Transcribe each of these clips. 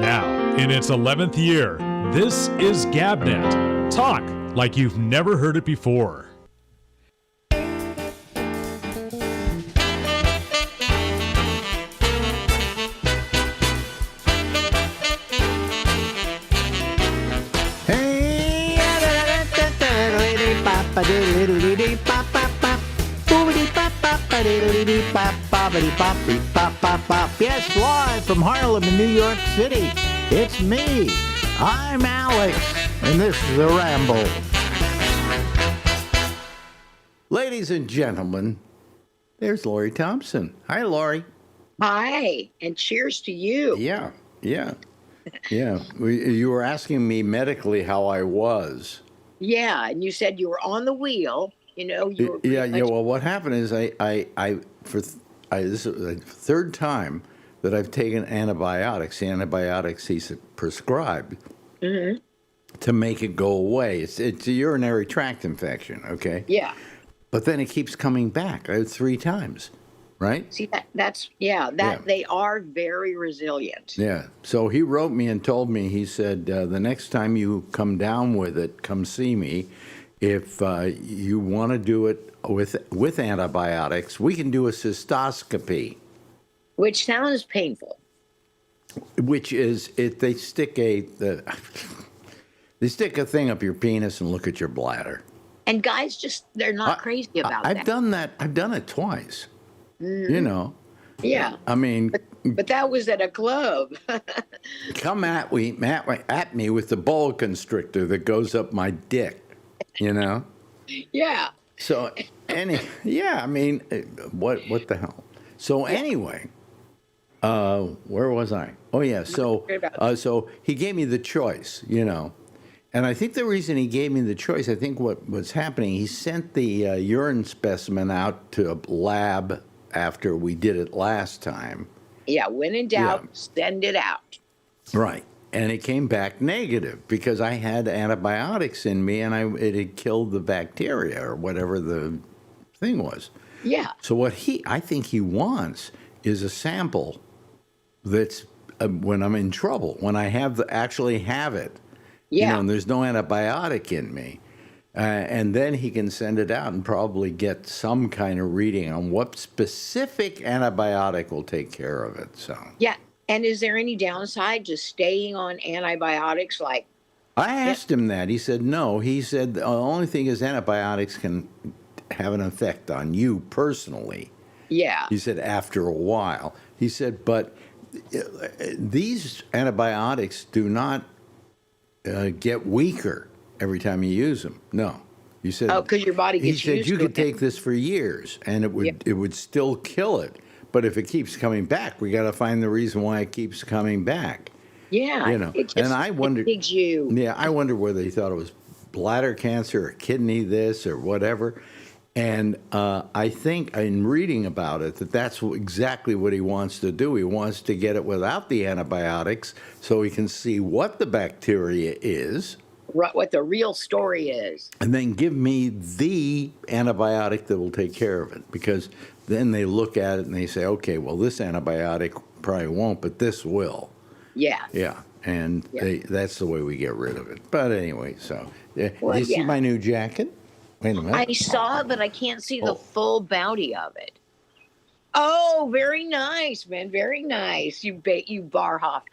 Now, in its 11th year, this is GabNet. Talk like you've never heard it before. Yes, live from Harlem in New York City, it's me. I'm Alex, and this is the Ramble. Ladies and gentlemen, there's Lori Thompson. Hi, Lori. Hi, and cheers to you. Yeah. You were asking me medically how I was. Yeah, and you said you were on the wheel. You know, you were Yeah. Well, what happened is this is the third time that I've taken antibiotics. The antibiotics he's prescribed to make it go away. It's a urinary tract infection. Okay. Yeah. But then it keeps coming back. I had 3 times, right? See they are very resilient. Yeah. So he wrote me and told me. He said the next time you come down with it, come see me. If you want to do it with antibiotics, we can do a cystoscopy. Which sounds painful. Which is they stick a thing up your penis and look at your bladder. And guys they're not crazy about that. I've done that. I've done it twice. You know. Yeah. I mean, but that was at a club. come at me with the boa constrictor that goes up my dick. You know. Yeah. So I mean, what the hell? So anyway, where was I? Oh yeah, so he gave me the choice, you know, and I think the reason he gave me the choice, I think what was happening, he sent the urine specimen out to a lab after we did it last time. Yeah, when in doubt, send it out. Right. And it came back negative because I had antibiotics in me and it had killed the bacteria or whatever the thing was. Yeah. So what I think he wants is a sample that's when I'm in trouble, when I actually have it. Yeah. You know, and there's no antibiotic in me. And then he can send it out and probably get some kind of reading on what specific antibiotic will take care of it. So. Yeah. And is there any downside to staying on antibiotics? Like, I asked him that. He said no. He said the only thing is antibiotics can have an effect on you personally. Yeah. He said after a while. He said, but these antibiotics do not get weaker every time you use them. No. He said, because your body gets used to it. He said you could take this for years and it would still kill it. But if it keeps coming back, we got to find the reason why it keeps coming back. Yeah, you know. And I wondered. It digs you. Yeah, I wonder whether he thought it was bladder cancer or kidney this or whatever. And I think in reading about it that's exactly what he wants to do. He wants to get it without the antibiotics so he can see what the bacteria is. What the real story is. And then give me the antibiotic that will take care of it. Because then they look at it and they say, okay, well, this antibiotic probably won't, but this will. Yeah. Yeah. And that's the way we get rid of it. But anyway, so did you see my new jacket? Wait a minute. I saw, but I can't see the full bounty of it. Oh, very nice, man. Very nice. You bar hop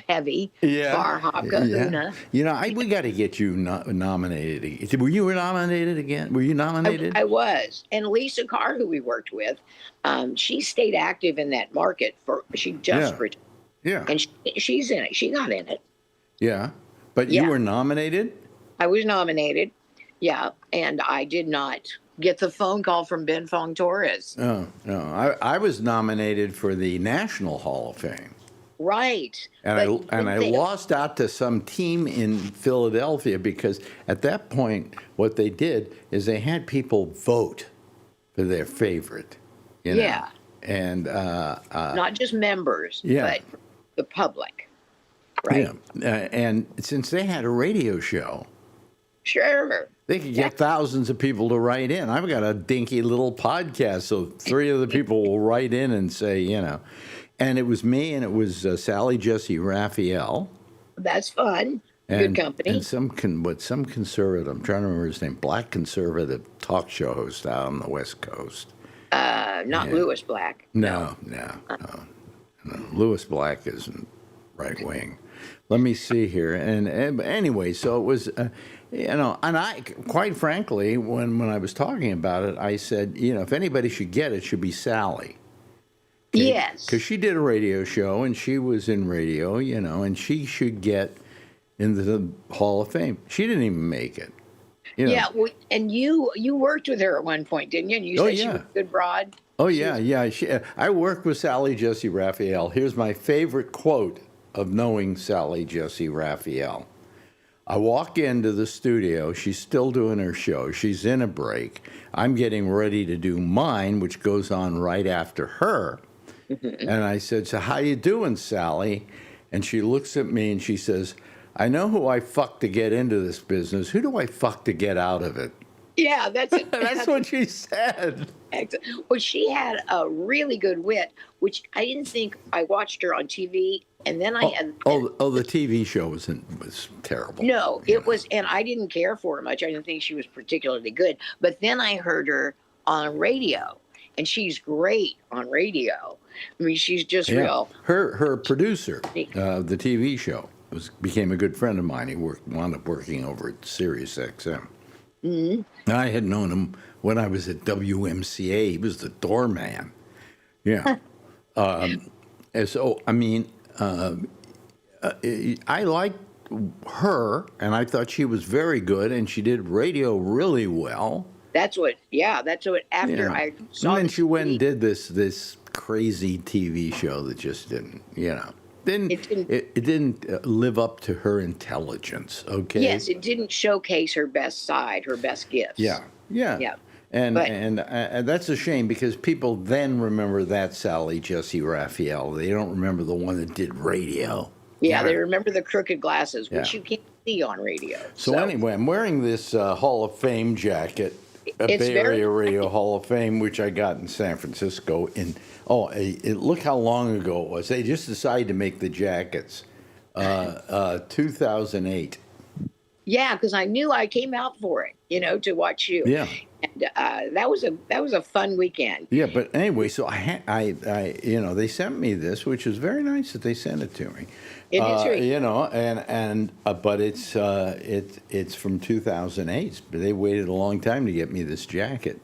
heavy. Yeah. Bar hop kahuna. You know, we got to get you nominated. Were you nominated again? Were you nominated? I was. And Lisa Carr, who we worked with, she stayed active in that market she just retired. Yeah. And she's in it. She got in it. Yeah. But you were nominated? I was nominated. Yeah. And I did not get the phone call from Ben Fong Torres. Oh, no. I was nominated for the National Hall of Fame. Right. And I lost out to some team in Philadelphia because at that point, what they did is they had people vote for their favorite. You know? Yeah. And not just members, but the public. Right. Yeah. And since they had a radio show. Sure. They could get thousands of people to write in. I've got a dinky little podcast, so 3 of the people will write in and say, you know. and it was me, and it was Sally Jesse Raphael. That's fun. And, Good company. And some conservative, I'm trying to remember his name, black conservative talk show host out on the West Coast. Not Lewis Black. No. Lewis Black isn't right wing. Let me see here. And anyway, so it was, and I, quite frankly, when I was talking about it, I said, if anybody should get it, should be Sally. Yes. Because she did a radio show, and she was in radio, and she should get into the Hall of Fame. She didn't even make it. Yeah, and you worked with her at one point, didn't you? And you said she was a good broad. Oh, yeah. I worked with Sally Jesse Raphael. Here's my favorite quote of knowing Sally Jesse Raphael. I walk into the studio. She's still doing her show. She's in a break. I'm getting ready to do mine, which goes on right after her. And I said, so how you doing, Sally? And she looks at me and she says, I know who I fucked to get into this business. Who do I fuck to get out of it? Yeah, that's it. That's what she said. Well, she had a really good wit, which I didn't think. I watched her on TV, and then I had. The TV show was terrible. No, it was, and I didn't care for her much. I didn't think she was particularly good. But then I heard her on radio, and she's great on radio. I mean, she's just real. Her producer, the TV show, became a good friend of mine. He wound up working over at Sirius XM. Mm-hmm. I had known him when I was at WMCA. He was the doorman. Yeah. And so, I mean, I liked her, and I thought she was very good, and she did radio really well. After I saw. And then she went and did this crazy TV show that just didn't, it didn't live up to her intelligence. Okay. Yes, it didn't showcase her best side, her best gifts. Yeah. And that's a shame because people then remember that Sally Jesse Raphael. They don't remember the one that did radio. Yeah, they remember the crooked glasses, which you can't see on radio. So anyway, I'm wearing this Hall of Fame jacket. Bay Area Radio Hall of Fame, which I got in San Francisco. Look how long ago it was. They just decided to make the jackets. 2008. Yeah, because I knew I came out for it, to watch you. Yeah. And that was a fun weekend. Yeah, but anyway, so I they sent me this, which was very nice that they sent it to me. It is very but it's from 2008. But they waited a long time to get me this jacket.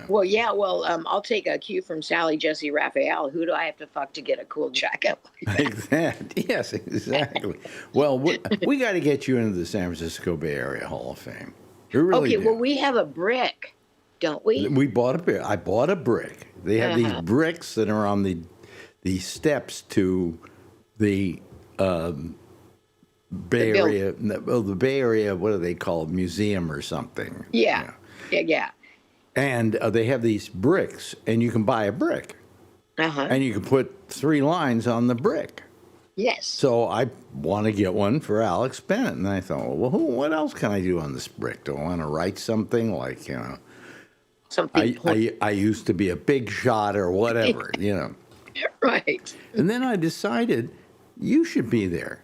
Well, yeah. Well, I'll take a cue from Sally Jesse Raphael. Who do I have to fuck to get a cool jacket like that? Yes, exactly. Well, we got to get you into the San Francisco Bay Area Hall of Fame. We really do. Well, we have a brick, don't we? We bought a brick. I bought a brick. They have these bricks that are on the steps to the Bay Area. Well, the Bay Area. What do they call it? Museum or something? Yeah. And they have these bricks, and you can buy a brick, and you can put 3 lines on the brick. Yes. So I want to get one for Alex Bennett, and I thought, well, what else can I do on this brick? Do I want to write something like, something? I used to be a big shot or whatever, Right. And then I decided you should be there.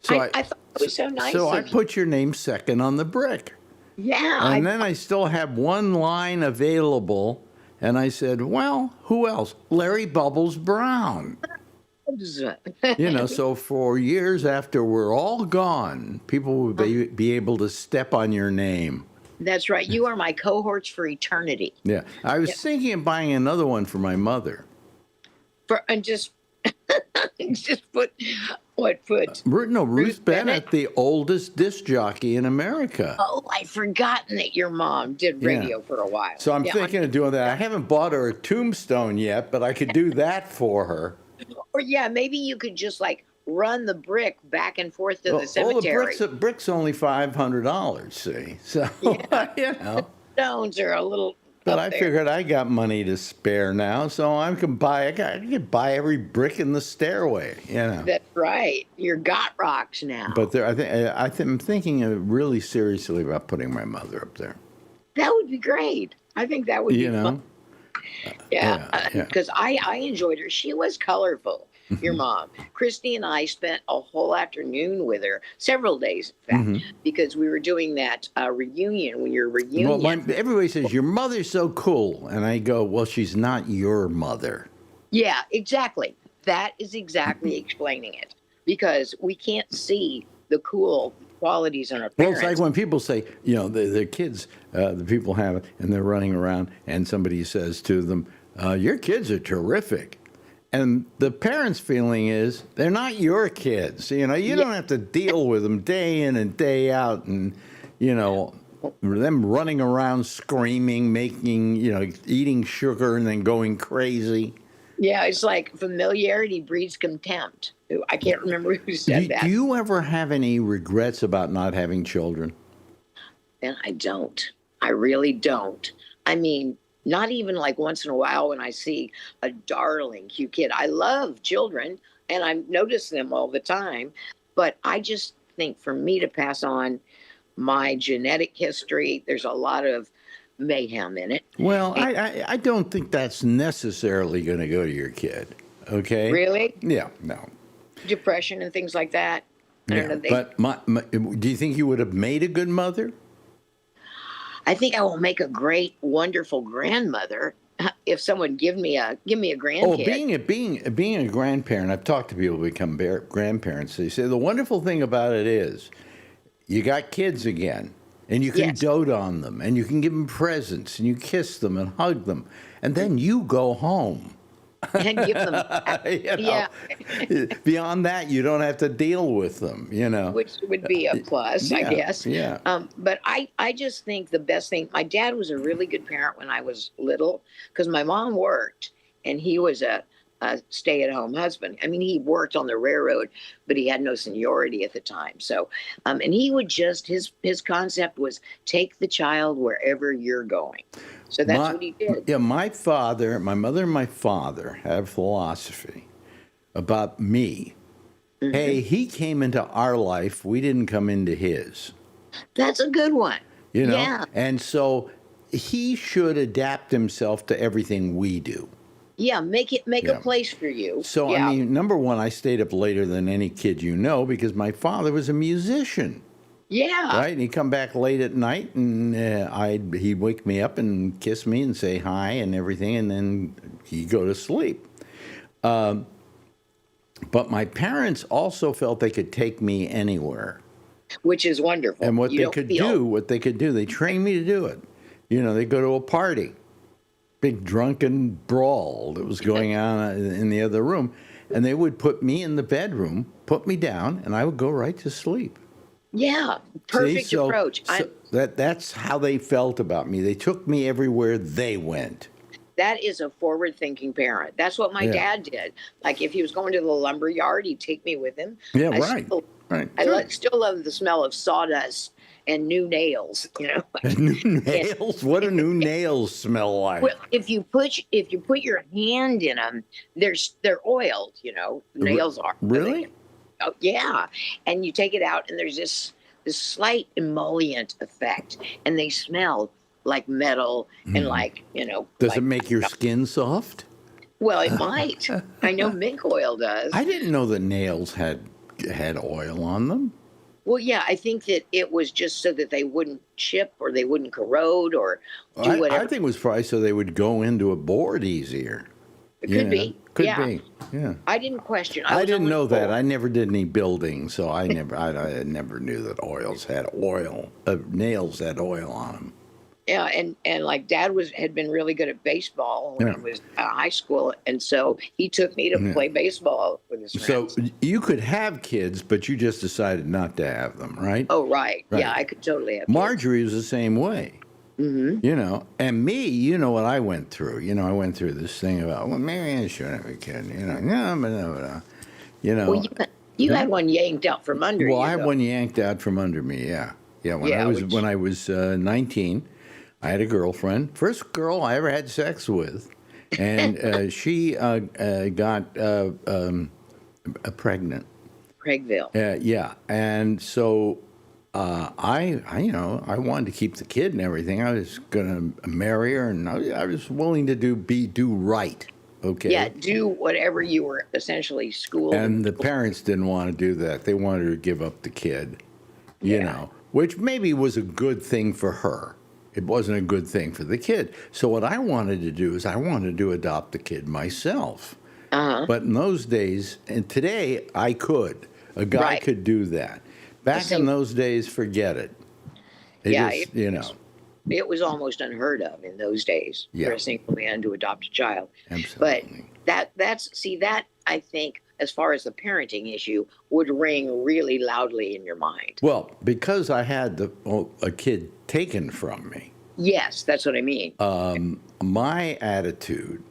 So I thought it was so nice. So I put your name second on the brick. Yeah. And then I still have 1 line available, and I said, well, who else? Larry Bubbles Brown. So for years after we're all gone, people will be able to step on your name. That's right. You are my cohorts for eternity. Yeah. I was thinking of buying another one for my mother. Just put what put? Ruth Bennett, the oldest disc jockey in America. Oh, I'd forgotten that your mom did radio for a while. So I'm thinking of doing that. I haven't bought her a tombstone yet, but I could do that for her. Or maybe you could just run the brick back and forth to the cemetery. The brick's only $500. See, so Stones are a little. But I figured I got money to spare now, so I could buy every brick in the stairway. That's right. You're got rocks now. But I'm thinking really seriously about putting my mother up there. That would be great. I think that would be fun. Yeah, yeah. because I enjoyed her. She was colorful. Your mom, Christy, and I spent a whole afternoon with her, several days, in fact, because we were doing that reunion. When your Well, reunion, everybody says your mother's so cool, and I go, well, she's not your mother. yeah, exactly. That is exactly explaining it because we can't see the cool qualities in our Well, it's like parents. when people say, their kids, the people have it, and they're running around, and somebody says to them, your kids are terrific. And the parents' feeling is, they're not your kids. You don't have to deal with them day in and day out, and, them running around screaming, making, eating sugar and then going crazy. Yeah, it's like familiarity breeds contempt. I can't remember who said that. Do you ever have any regrets about not having children? And I don't. I really don't. I mean, not even like once in a while when I see a darling, cute kid. I love children and I notice them all the time. But I just think for me to pass on my genetic history, there's a lot of mayhem in it. Well, I don't think that's necessarily going to go to your kid. Okay? Really? Yeah, no. Depression and things like that. I don't know. But do you think you would have made a good mother? I think I will make a great, wonderful grandmother if someone give me a grandkid. Oh, being a grandparent, I've talked to people who become grandparents. They say the wonderful thing about it is you got kids again, and you can dote on them, and you can give them presents, and you kiss them and hug them, and then you go home. And give them, yeah. Beyond that, you don't have to deal with them, Which would be a plus, I guess. Yeah. But I just think the best thing, my dad was a really good parent when I was little because my mom worked and he was a stay-at-home husband. I mean, he worked on the railroad, but he had no seniority at the time. So, and he would just, his concept was take the child wherever you're going. So that's what he did. Yeah, my mother and my father had a philosophy about me. Mm-hmm. Hey, he came into our life. We didn't come into his. That's a good one. Yeah. And so he should adapt himself to everything we do. Yeah, make a place for you. So, I mean, number one, I stayed up later than any kid because my father was a musician. Yeah. Right? And he'd come back late at night, and he'd wake me up and kiss me and say hi and everything, and then he'd go to sleep. But my parents also felt they could take me anywhere. Which is wonderful. And what they could do, they trained me to do it. They'd go to a party, big drunken brawl that was going on in the other room, and they would put me in the bedroom, put me down, and I would go right to sleep. Yeah, perfect approach. That's how they felt about me. They took me everywhere they went. That is a forward-thinking parent. That's what my dad did. Like if he was going to the lumber yard, he'd take me with him. Yeah, right. I still love the smell of sawdust and new nails. New nails? What do new nails smell like? Well, if you put your hand in them, they're oiled. Nails are really. Oh, yeah. And you take it out and there's this slight emollient effect and they smell like metal and like, Does it make your skin soft? Well, it might. I know mink oil does. I didn't know that nails had oil on them. Well, yeah, I think that it was just so that they wouldn't chip or they wouldn't corrode or do whatever. I think it was probably so they would go into a board easier. It could be. Could be. Yeah. I didn't question. I didn't know that. I never did any building, so I never knew that nails had oil on them. Yeah, and like Dad had been really good at baseball when he was in high school, and so he took me to play baseball with his friends. So you could have kids, but you just decided not to have them, right? Oh, right. Yeah, I could totally have kids. Marjorie was the same way. Mm-hmm. And me, what I went through. I went through this thing about, well, maybe I shouldn't have a kid. No. Well, you had one yanked out from under you. Well, I had one yanked out from under me. Yeah. When I was 19, I had a girlfriend, first girl I ever had sex with, and she got pregnant. Craigville. Yeah, and so I wanted to keep the kid and everything. I was going to marry her, and I was willing to do right. Okay. Yeah, do whatever you were essentially schooled. And the parents didn't want to do that. They wanted her to give up the kid, Yeah. which maybe was a good thing for her. It wasn't a good thing for the kid. So what I wanted to do is I wanted to adopt the kid myself. Uh-huh. But in those days, and today I could. A guy Right. could do that. Back in those days, forget it. Yeah, It it was almost unheard of in those days for Yeah. a single man to adopt a child. Absolutely. But that I think, as far as the parenting issue, would ring really loudly in your mind. Well, because I had a kid taken from me, Yes, that's what I mean. my attitude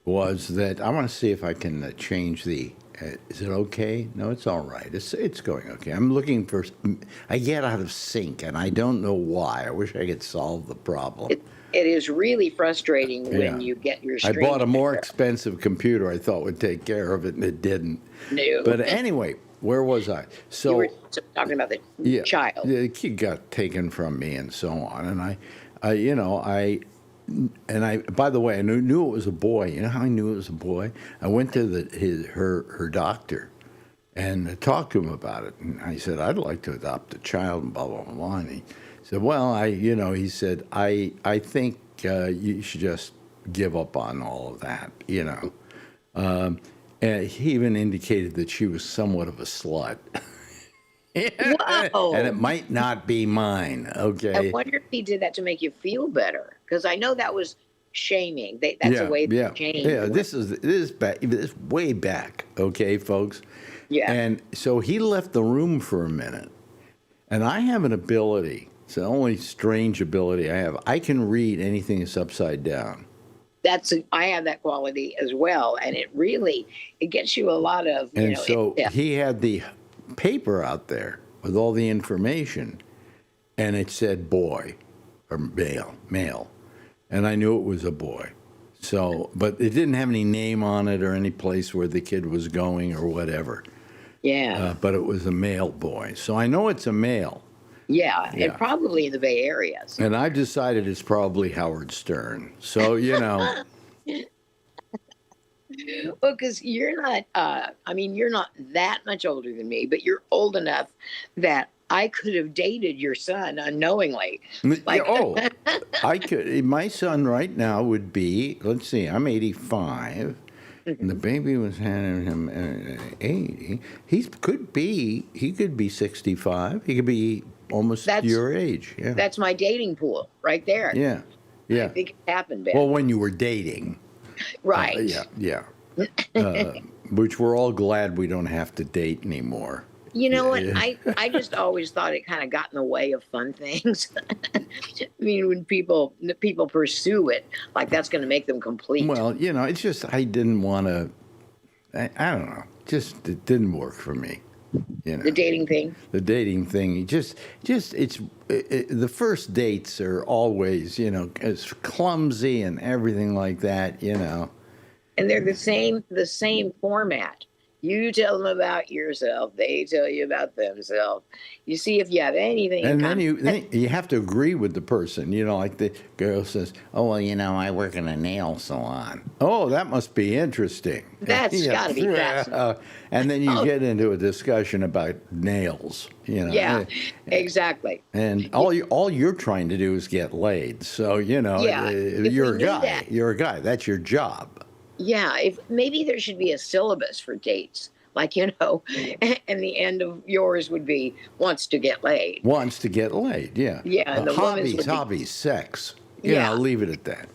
was that I want to see if I can change the. Is it okay? No, it's all right. It's going okay. I'm looking for. I get out of sync, and I don't know why. I wish I could solve the problem. It is really frustrating Yeah. when you get your I screen. bought a more expensive computer I thought would take care of it, and it didn't. No. But anyway, where was I? You So were talking about the child. the kid got taken from me, and so on. And I. By the way, I knew it was a boy. You know how I knew it was a boy? I went to her doctor, and talked to him about it. And I said, I'd like to adopt a child, and blah blah blah. And he said, well, he said, I think you should just give up on all of that. And he even indicated that she was somewhat of a slut. Wow. And it might not be mine. Okay. I wonder if he did that to make you feel better, because I know that was shaming. That's a way to change. Yeah, this is back. This way back. Okay, folks. Yeah. And so he left the room for a minute, and I have an ability. It's the only strange ability I have. I can read anything that's upside down. I have that quality as well, and it gets you a lot of. And so he had the paper out there with all the information, and it said boy or male, and I knew it was a boy. So, but it didn't have any name on it or any place where the kid was going or whatever. Yeah. But it was a male boy, so I know it's a male. Yeah, Yeah. and probably in the Bay Area. And I've decided it's probably Howard Stern. So Well, because you're not, you're not that much older than me, but you're old enough that I could have dated your son unknowingly. I could. My son right now would be, let's see, I'm 85, and the baby was having him 80. He could be 65. He could be almost your age. Yeah. That's my dating pool right there. Yeah. Yeah. I think it happened, Ben. Well, when you were dating. Right. Yeah. Which we're all glad we don't have to date anymore. You know what? I just always thought it kind of got in the way of fun things. I mean, when people pursue it, like that's going to make them complete. Well, it's just I didn't want to. I don't know. Just it didn't work for me. The dating thing. The dating thing. The first dates are always it's clumsy and everything like that. And they're the same format. You tell them about yourself. They tell you about themselves. You see if you have anything. And then you have to agree with the person. Like the girl says, "Oh well, I work in a nail salon." Oh, that must be interesting. That's got to be fascinating. And then you get into a discussion about nails. Yeah, exactly. And all you're trying to do is get laid. So you're a guy. You're a guy. That's your job. Yeah, if maybe there should be a syllabus for dates, like and the end of yours would be wants to get laid. Wants to get laid, yeah. Yeah, and the hobbies, sex. Leave it at that.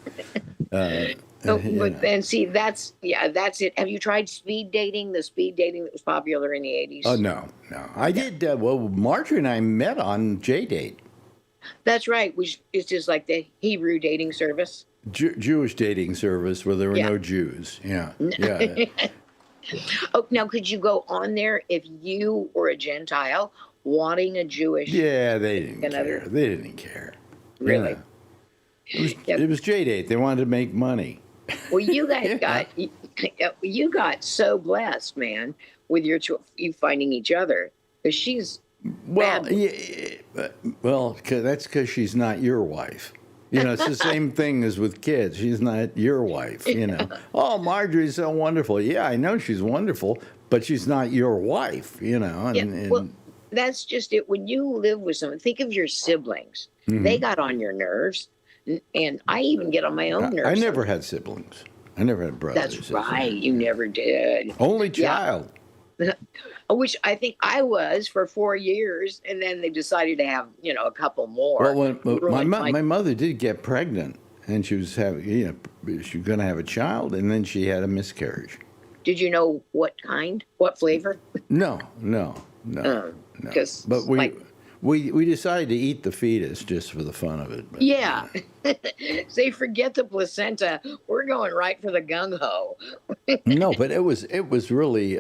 But see, that's it. Have you tried speed dating? The speed dating that was popular in the 80s? Oh no. I did. Marjorie and I met on JDate. That's right. Which is just like the Hebrew dating service. Jewish dating service where there were no Jews. Yeah. Oh, now could you go on there if you were a Gentile wanting a Jewish? Yeah, they didn't care. They didn't care. Really? It was JDate. They wanted to make money. Well, you guys got so blessed, man, with you finding each other. Because she's Well, Fabulous. well, that's because she's not your wife. You know, it's the same thing as with kids. She's not your wife, you know. Oh, Marjorie's so wonderful. Yeah, I know she's wonderful, but she's not your wife, you know. Yeah, And, well, that's just it. When you live with someone, think of your siblings. They got on your nerves, and I even get on my own nerves. I never had siblings. I never had brothers. That's right. You never did. Only Yeah. child. Which I think I was for 4 years, and then they decided to have, a couple more. Well, when Ruined my mother did get pregnant, and she was having, she was going to have a child, and then she had a miscarriage. Did you know what kind? What flavor? No. Because But we decided to eat the fetus just for the fun of it. But, yeah. Say, forget the placenta. We're going right for the gung ho. No, but it was really,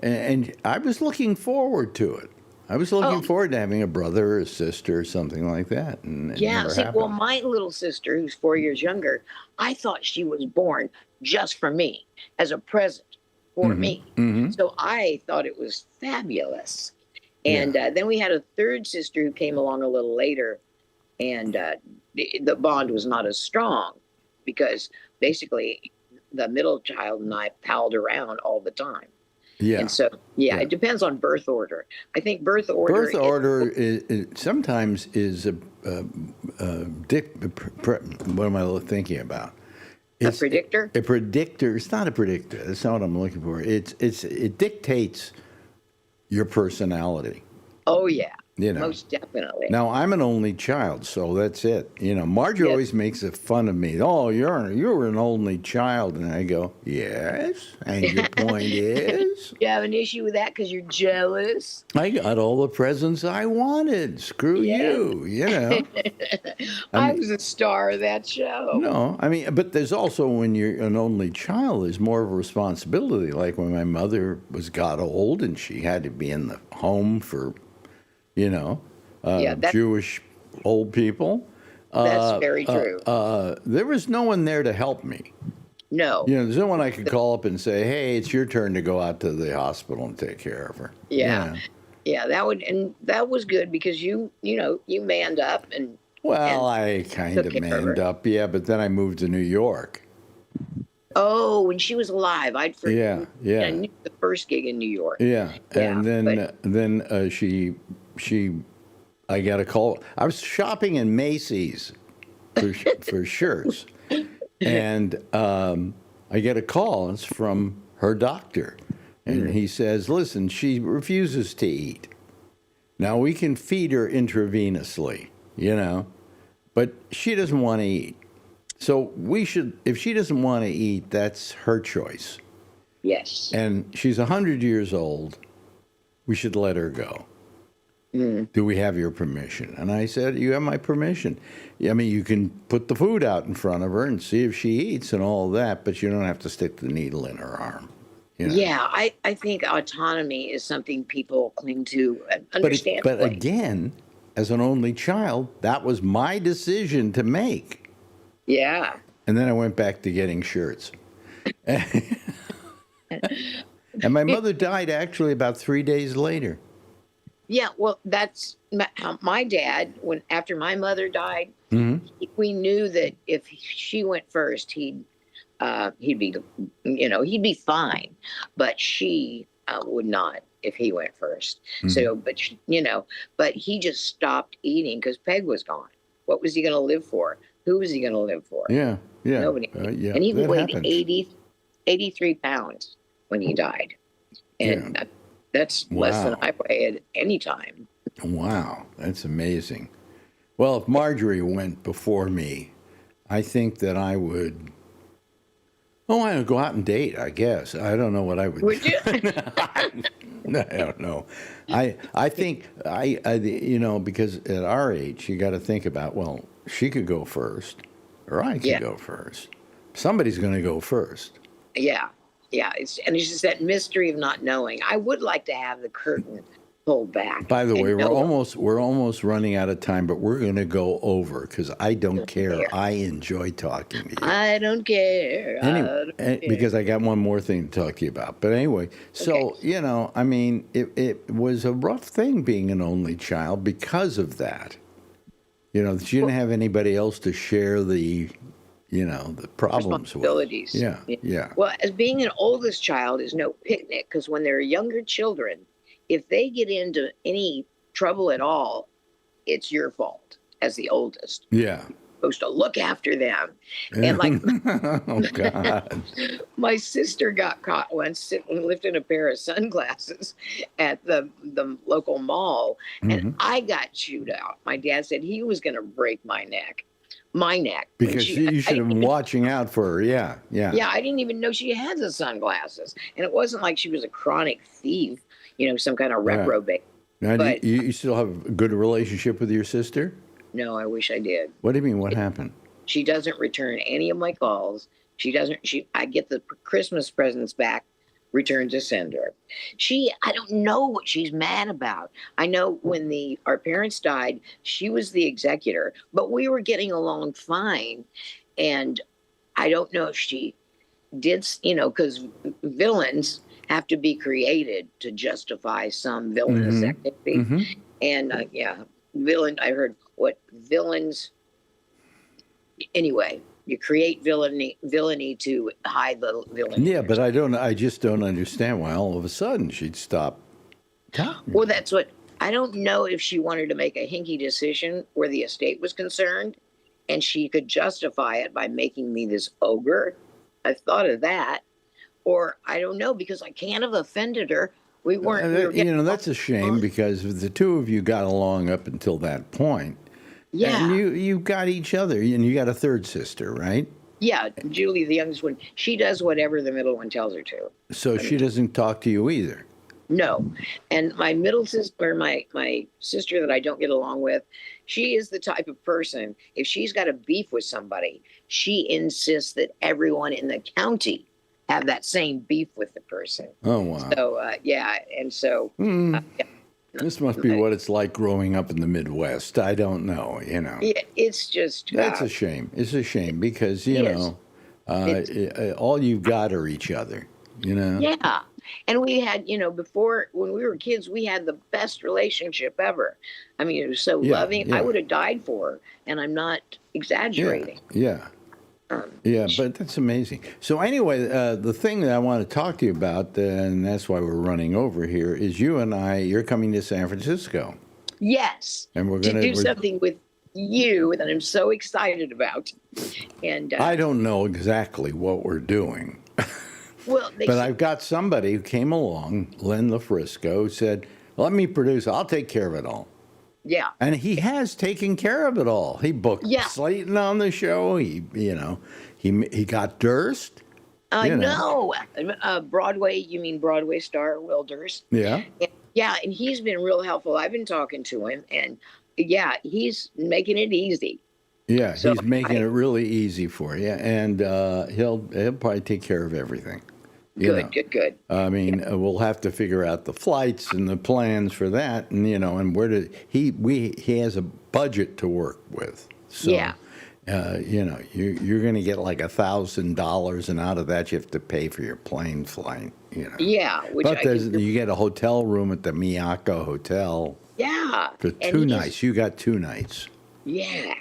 and I was looking forward to it. I was looking forward to having a brother or a sister or something like that. And it Yeah. never See, happened. well, my little sister, who's 4 years younger, I thought she was born just for me as a present for me. Mhm. So I thought it was fabulous. And then we had a third sister who came along a little later, and the bond was not as strong because basically the middle child and I palled around all the time. Yeah. And so, it depends on birth order. I think birth order. Birth order is sometimes is what am I thinking about? A predictor? A predictor. It's not a predictor. That's not what I'm looking for. It dictates your personality. Oh, yeah. You know. Most definitely. Now I'm an only child, so that's it. You know, Marjorie always makes fun of me. Oh, you're an only child, and I go, yes. And your point is, You have an issue with that because you're jealous? I got all the presents I wanted. Screw you. You know. I was a star of that show. No, I mean, but there's also when you're an only child, there's more of a responsibility. Like when my mother got old and she had to be in the home for, Jewish old people. That's very true. There was no one there to help me. No. There's no one I could call up and say, "Hey, it's your turn to go out to the hospital and take care of her." Yeah. Yeah, that was good because you manned up and. Well, I kind of manned up, but then I moved to New York. Oh, when she was alive, I'd forgotten. Yeah. I knew the first gig in New York. Yeah, and then I got a call. I was shopping in Macy's for shirts, and I get a call. It's from her doctor, and he says, "Listen, she refuses to eat. Now we can feed her intravenously, but she doesn't want to eat. So we should, if she doesn't want to eat, that's her choice. Yes. And she's 100 years old. We should let her go. Do we have your permission?" And I said, "You have my permission. I mean, you can put the food out in front of her and see if she eats and all that, but you don't have to stick the needle in her arm." Yeah, I think autonomy is something people cling to, understandably. But again, as an only child, that was my decision to make. Yeah. And then I went back to getting shirts. And my mother died actually about 3 days later. Yeah, well, that's my dad. After my mother died, we knew that if she went first, he'd be fine, but she would not if he went first. So, but he just stopped eating because Peg was gone. What was he going to live for? Who was he going to live for? Yeah. Nobody. And he weighed 83 pounds when he died. And that's less than I weigh at any time. Wow, that's amazing. Well, if Marjorie went before me, I think that I would... I would go out and date, I guess. I don't know what I would Would do. you? I don't know. I think, because at our age, you got to think about, well, she could go first, or I could go first. Somebody's going to go first. Yeah. Yeah. It's just that mystery of not knowing. I would like to have the curtain pull back. By the and way, know we're almost running out of time, but we're going to go over because I don't care. care. I enjoy talking to you. I don't care. Anyway, I don't care. because I got one more thing to talk to you about. But anyway, so, Okay. I mean, it was a rough thing being an only child because of that. That you didn't have anybody else to share the problems with. Responsibilities. Yeah. Well, as being an oldest child is no picnic, because when they're younger children, if they get into any trouble at all, it's your fault as the oldest. Yeah. You're supposed to look after them. And like Oh, God. my sister got caught once lifting a pair of sunglasses at the local mall, and I got chewed out. My dad said he was going to break my neck. Because you should have been watching out for her. Yeah. Yeah, I didn't even know she had the sunglasses. And it wasn't like she was a chronic thief, some kind of reprobate. Now, But you still have a good relationship with your sister? no, I wish I did. What do you mean? What happened? She doesn't return any of my calls. I get the Christmas presents back, return to sender. I don't know what she's mad about. I know when our parents died, she was the executor, but we were getting along fine. And I don't know if she did, because villains have to be created to justify some villainous activity. And I heard what villains, anyway, you create villainy to hide the villainy. Yeah, but I just don't understand why all of a sudden she'd stop talking. Well, that's what, I don't know if she wanted to make a hinky decision where the estate was concerned and she could justify it by making me this ogre. I thought of that. Or I don't know, because I can't have offended her. We weren't. That's a shame because the two of you got along up until that point. Yeah. And you got each other, and you got a third sister, right? Yeah, Julie, the youngest one, she does whatever the middle one tells her to. So she doesn't talk to you either. No. And my middle sister, my sister that I don't get along with, she is the type of person, if she's got a beef with somebody, she insists that everyone in the county have that same beef with the person. Oh, wow. So, and so... This must be what it's like growing up in the Midwest. I don't know, Yeah, it's just... That's a shame. It's a shame because, all you've got are each other, Yeah. And we had, before, when we were kids, we had the best relationship ever. I mean, it was so loving. Yeah. I would have died for her, and I'm not exaggerating. Yeah. But that's amazing. So anyway, the thing that I want to talk to you about, and that's why we're running over here, is you're coming to San Francisco. Yes. And we're to going to do something with you that I'm so excited about. And I don't know exactly what we're doing. Well, but I've got somebody who came along, Len LaFrisco, who said, let me produce, I'll take care of it all. Yeah. And he has taken care of it all. He booked Slayton on the show. He got Durst. No. Broadway, you mean Broadway star Will Durst? Yeah. And he's been real helpful. I've been talking to him, and he's making it easy. Yeah, so he's making it really easy for you, and he'll probably take care of everything. Good. I mean, we'll have to figure out the flights and the plans for that, and and where he has a budget to work with. So, you're going to get like $1,000, and out of that you have to pay for your plane flight. Yeah, but you get a hotel room at the Miyako Hotel. Yeah, for 2 nights. You got 2 nights. Yeah,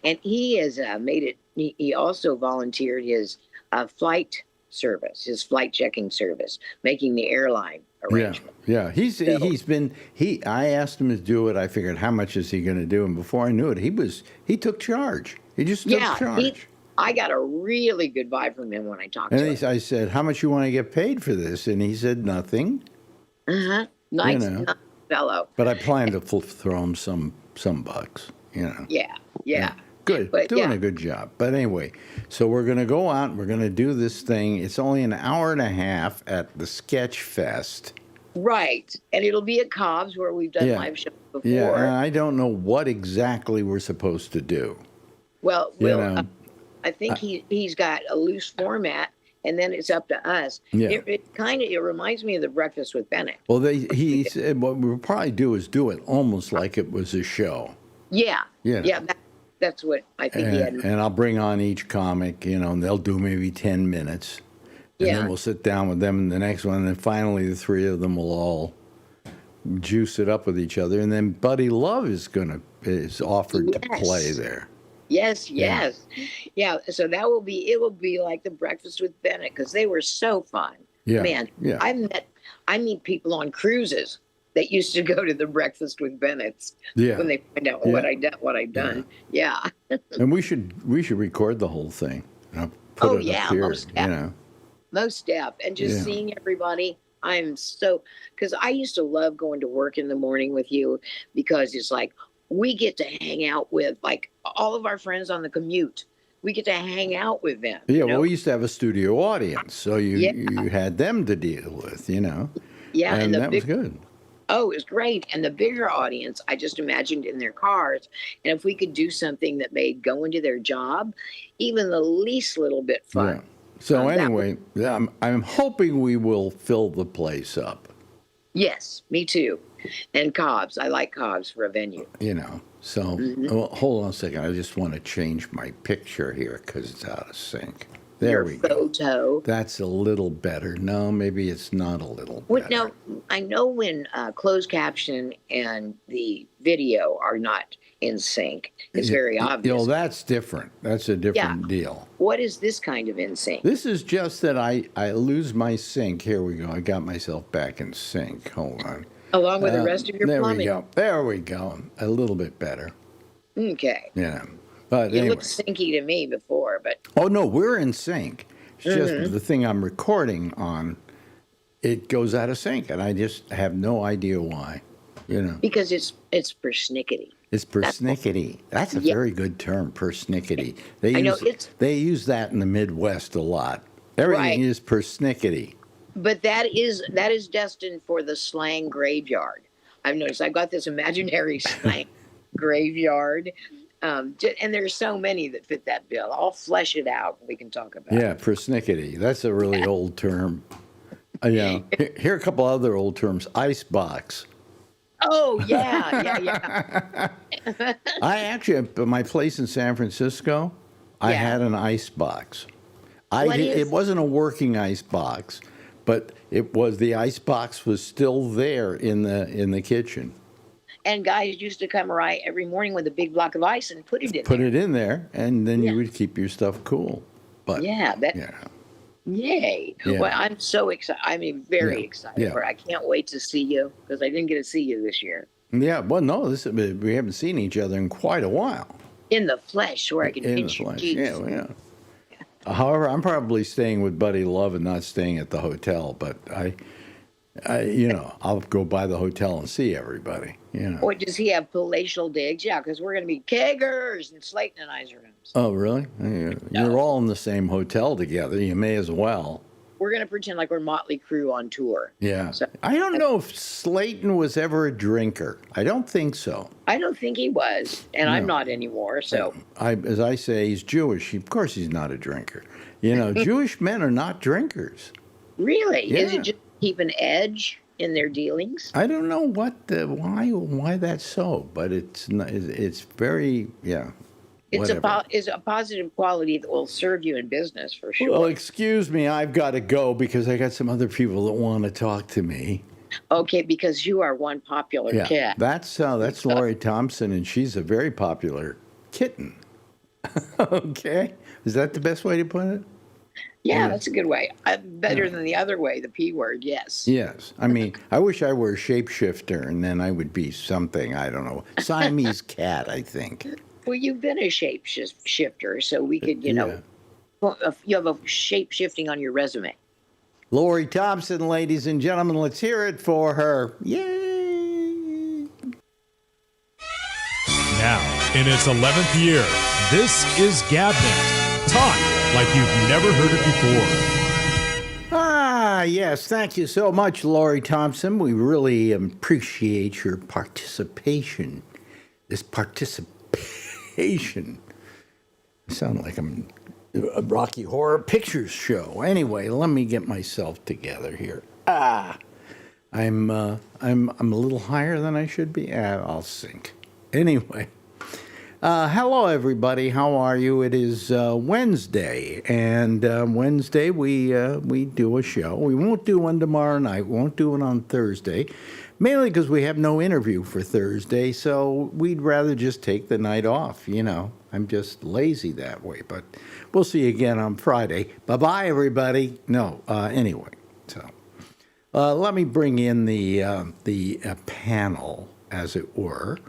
and he has made it. He also volunteered his flight service, his flight checking service, making the airline arrangement. Yeah. I asked him to do it. I figured, how much is he going to do? And before I knew it, he took charge. He just took charge. I got a really good vibe from him when I talked to him. I said, how much you want to get paid for this? And he said, nothing. Nice fellow. But I plan to throw him some bucks, Yeah. Good. Doing a good job. But anyway, so we're going to go out and we're going to do this thing. It's only an hour and a half at the Sketch Fest. Right. And it'll be at Cobb's where we've done live shows before. Yeah, and I don't know what exactly we're supposed to do. Well, I think he's got a loose format, and then it's up to us. Yeah. It reminds me of the Breakfast with Bennett. Well, he said what we'll probably do is do it almost like it was a show. Yeah, Yeah. yeah. That's what I think he had. And I'll bring on each comic, and they'll do maybe 10 minutes. And then we'll sit down with them in the next one. And then finally, the three of them will all juice it up with each other. And then Buddy Love is offered to play there. Yes. Yeah. So it will be like the Breakfast with Bennett, because they were so fun. Yeah. Man, yeah. I meet people on cruises that used to go to the Breakfast with Bennett's when they find out what I've done. Yeah. And we should record the whole thing. Put it up here, Most deaf. And just seeing everybody, because I used to love going to work in the morning with you, because it's like we get to hang out with like all of our friends on the commute. We get to hang out with them. Yeah, well, we used to have a studio audience, so you had them to deal with, Yeah, and that was good. Oh, it was great. And the bigger audience, I just imagined in their cars. And if we could do something that made going to their job even the least little bit fun. Yeah. So anyway, I'm hoping we will fill the place up. Yes, me too. And Cobb's. I like Cobb's for a venue. So well, hold on a second. I just want to change my picture here because it's out of sync. There we go. Photo. That's a little better. No, maybe it's not a little better. Now, I know when closed caption and the video are not in sync. It's very obvious. That's different. That's a different deal. What is this kind of in sync? This is just that I lose my sync. Here we go. I got myself back in sync. Hold on. Along with the rest of your plumbing. There we go. A little bit better. Okay. Yeah. But it looked syncy to me before, but... Oh, no, we're in sync. It's just the thing I'm recording on, it goes out of sync, and I just have no idea why, Because it's persnickety. It's persnickety. That's a very good term, persnickety. They use that in the Midwest a lot. Everything is persnickety. But that is destined for the slang graveyard. I've noticed. I've got this imaginary slang graveyard. And there's so many that fit that bill. I'll flesh it out. We can talk about it. Yeah, persnickety. That's a really old term. Here are a couple other old terms. Icebox. Oh, yeah. I actually, at my place in San Francisco, I had an icebox. It wasn't a working icebox, but the icebox was still there in the kitchen. And guys used to come right every morning with a big block of ice and put it in there, and then you would keep your stuff cool. But yay! Yeah. Well, I'm so excited. I'm very excited for it. I can't wait to see you, because I didn't get to see you this year. Yeah, well, no, we haven't seen each other in quite a while. In the flesh, where I can pinch your cheeks. Yeah. However, I'm probably staying with Buddy Love and not staying at the hotel, but I'll go by the hotel and see everybody. Or does he have palatial digs? Yeah, because we're going to be keggers in Slayton and I's rooms. Oh, really? You're all in the same hotel together. You may as well. We're going to pretend like we're Motley Crue on tour. Yeah. So, I don't know if Slayton was ever a drinker. I don't think so. I don't think he was, and I'm not anymore. So, as I say, he's Jewish. Of course, he's not a drinker. Jewish men are not drinkers. Really? Yeah. Is it just keep an edge in their dealings? I don't know why that's so, but it's very It's a positive quality that will serve you in business for sure. Well, excuse me, I've got to go because I got some other people that want to talk to me. Okay, because you are one popular cat. That's Lori Thompson, and she's a very popular kitten. Okay, is that the best way to put it? Yeah, that's a good way. Better than the other way, the P word, yes. Yes. I mean, I wish I were a shapeshifter, and then I would be something, I don't know, Siamese cat, I think. Well, you've been a shapeshifter, so we could, you have a shape-shifting on your resume. Lori Thompson, ladies and gentlemen, let's hear it for her. Yay! Now, in its 11th year, this is GabNet. Talk like you've never heard it before. Yes, thank you so much, Lori Thompson. We really appreciate your participation. This participation. I sound like I'm Rocky Horror Picture Show. Anyway, let me get myself together here. I'm a little higher than I should be. I'll sink. Anyway, hello everybody. How are you? It is Wednesday, and Wednesday we do a show. We won't do one tomorrow night. We won't do it on Thursday, mainly because we have no interview for Thursday. So we'd rather just take the night off. You know, I'm just lazy that way. But we'll see you again on Friday. Bye bye, everybody. No, anyway, so. Let me bring in the panel, as it were.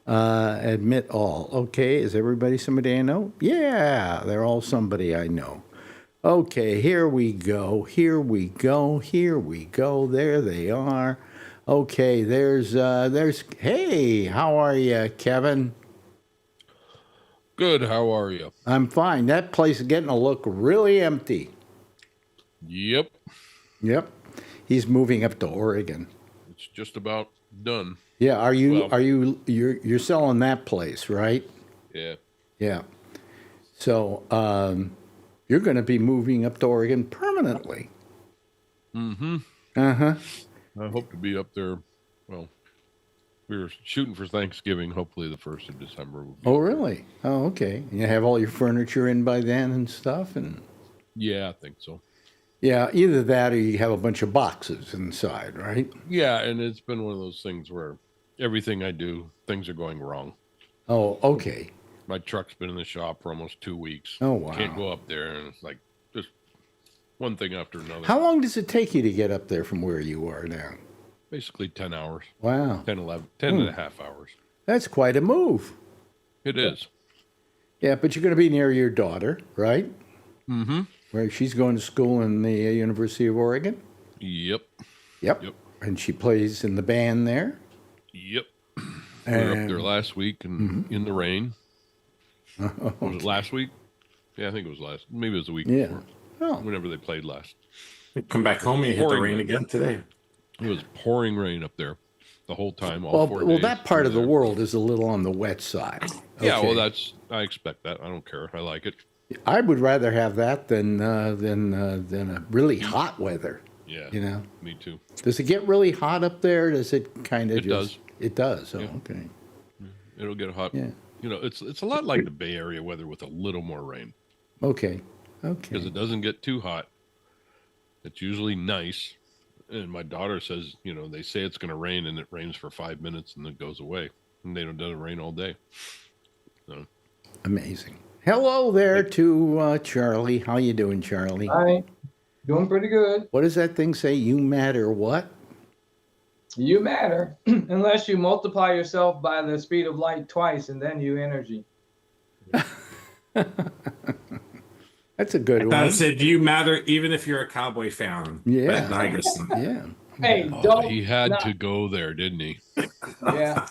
Admit all. Okay, is everybody somebody I know? Yeah, they're all somebody I know. Okay, here we go. Here we go. Here we go. There they are. Okay, there's. Hey, how are you, Kevin? Good. How are you? I'm fine. That place is getting to look really empty. Yep. Yep. He's moving up to Oregon. It's just about done. Yeah, you're selling that place, right? Yeah. Yeah. So you're going to be moving up to Oregon permanently. Mm-hmm. Uh-huh. I hope to be up there. Well, we were shooting for Thanksgiving. Hopefully the 1st of December. Oh, really? Oh, okay. You have all your furniture in by then and stuff? Yeah, I think so. Yeah, either that or you have a bunch of boxes inside, right? Yeah, and it's been one of those things where everything I do, things are going wrong. Oh, okay. My truck's been in the shop for almost 2 weeks. Oh, wow. Can't go up there, and it's like just one thing after another. How long does it take you to get up there from where you are now? Basically 10 hours. Wow. 10 and a half hours. That's quite a move. It is. Yeah, but you're going to be near your daughter, right? Mm-hmm. Where she's going to school in the University of Oregon? Yep. Yep. And she plays in the band there? Yep. We were up there last week and in the rain. Okay. Was it last week? Yeah, I think it was maybe it was the week Yeah. before. Oh. Whenever they played last. Come back home and you hit the Pouring rain rain. again today. It was pouring rain up there the whole time, all 4 days. Well, that part of the there. world is a little on the wet side. Yeah, Okay. well, I expect that. I don't care. I like it. I would rather have that than a really hot weather. Yeah. You know. Me too. Does it get really hot up there? Does it kind of It just? does. It does. Oh, Yeah. okay. It'll get hot. Yeah. You know, it's a lot like the Bay Area weather with a little more rain Okay. because Okay. it doesn't get too hot. It's usually nice. And my daughter says, you know, they say it's going to rain and it rains for 5 minutes and it goes away. And they don't doesn't rain all day. So. Amazing. Hello there to Charlie. How you doing, Charlie? Hi, doing pretty good. What does that thing say? You matter what? You matter unless you multiply yourself by the speed of light twice and then you energy. That's a good I one. said you matter even if you're a Cowboy fan. Yeah. But I guess not. Yeah. Hey, Oh, don't. he had not- to go there, didn't he? Yeah.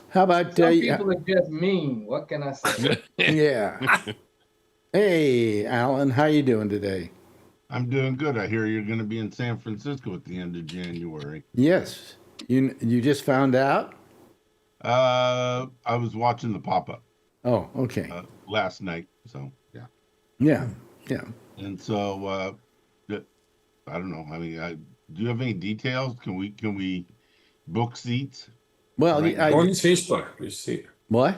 How about Some people are just mean. What can I say? yeah. Hey, Alan, how you doing today? I'm doing good. I hear you're going to be in San Francisco at the end of January. Yes. You just found out? I was watching the pop-up Oh, okay. last night, so yeah. Yeah. Yeah. And so I don't know. I mean, do you have any details? Can we book seats? Well, Right. Go on his Facebook. You see. what?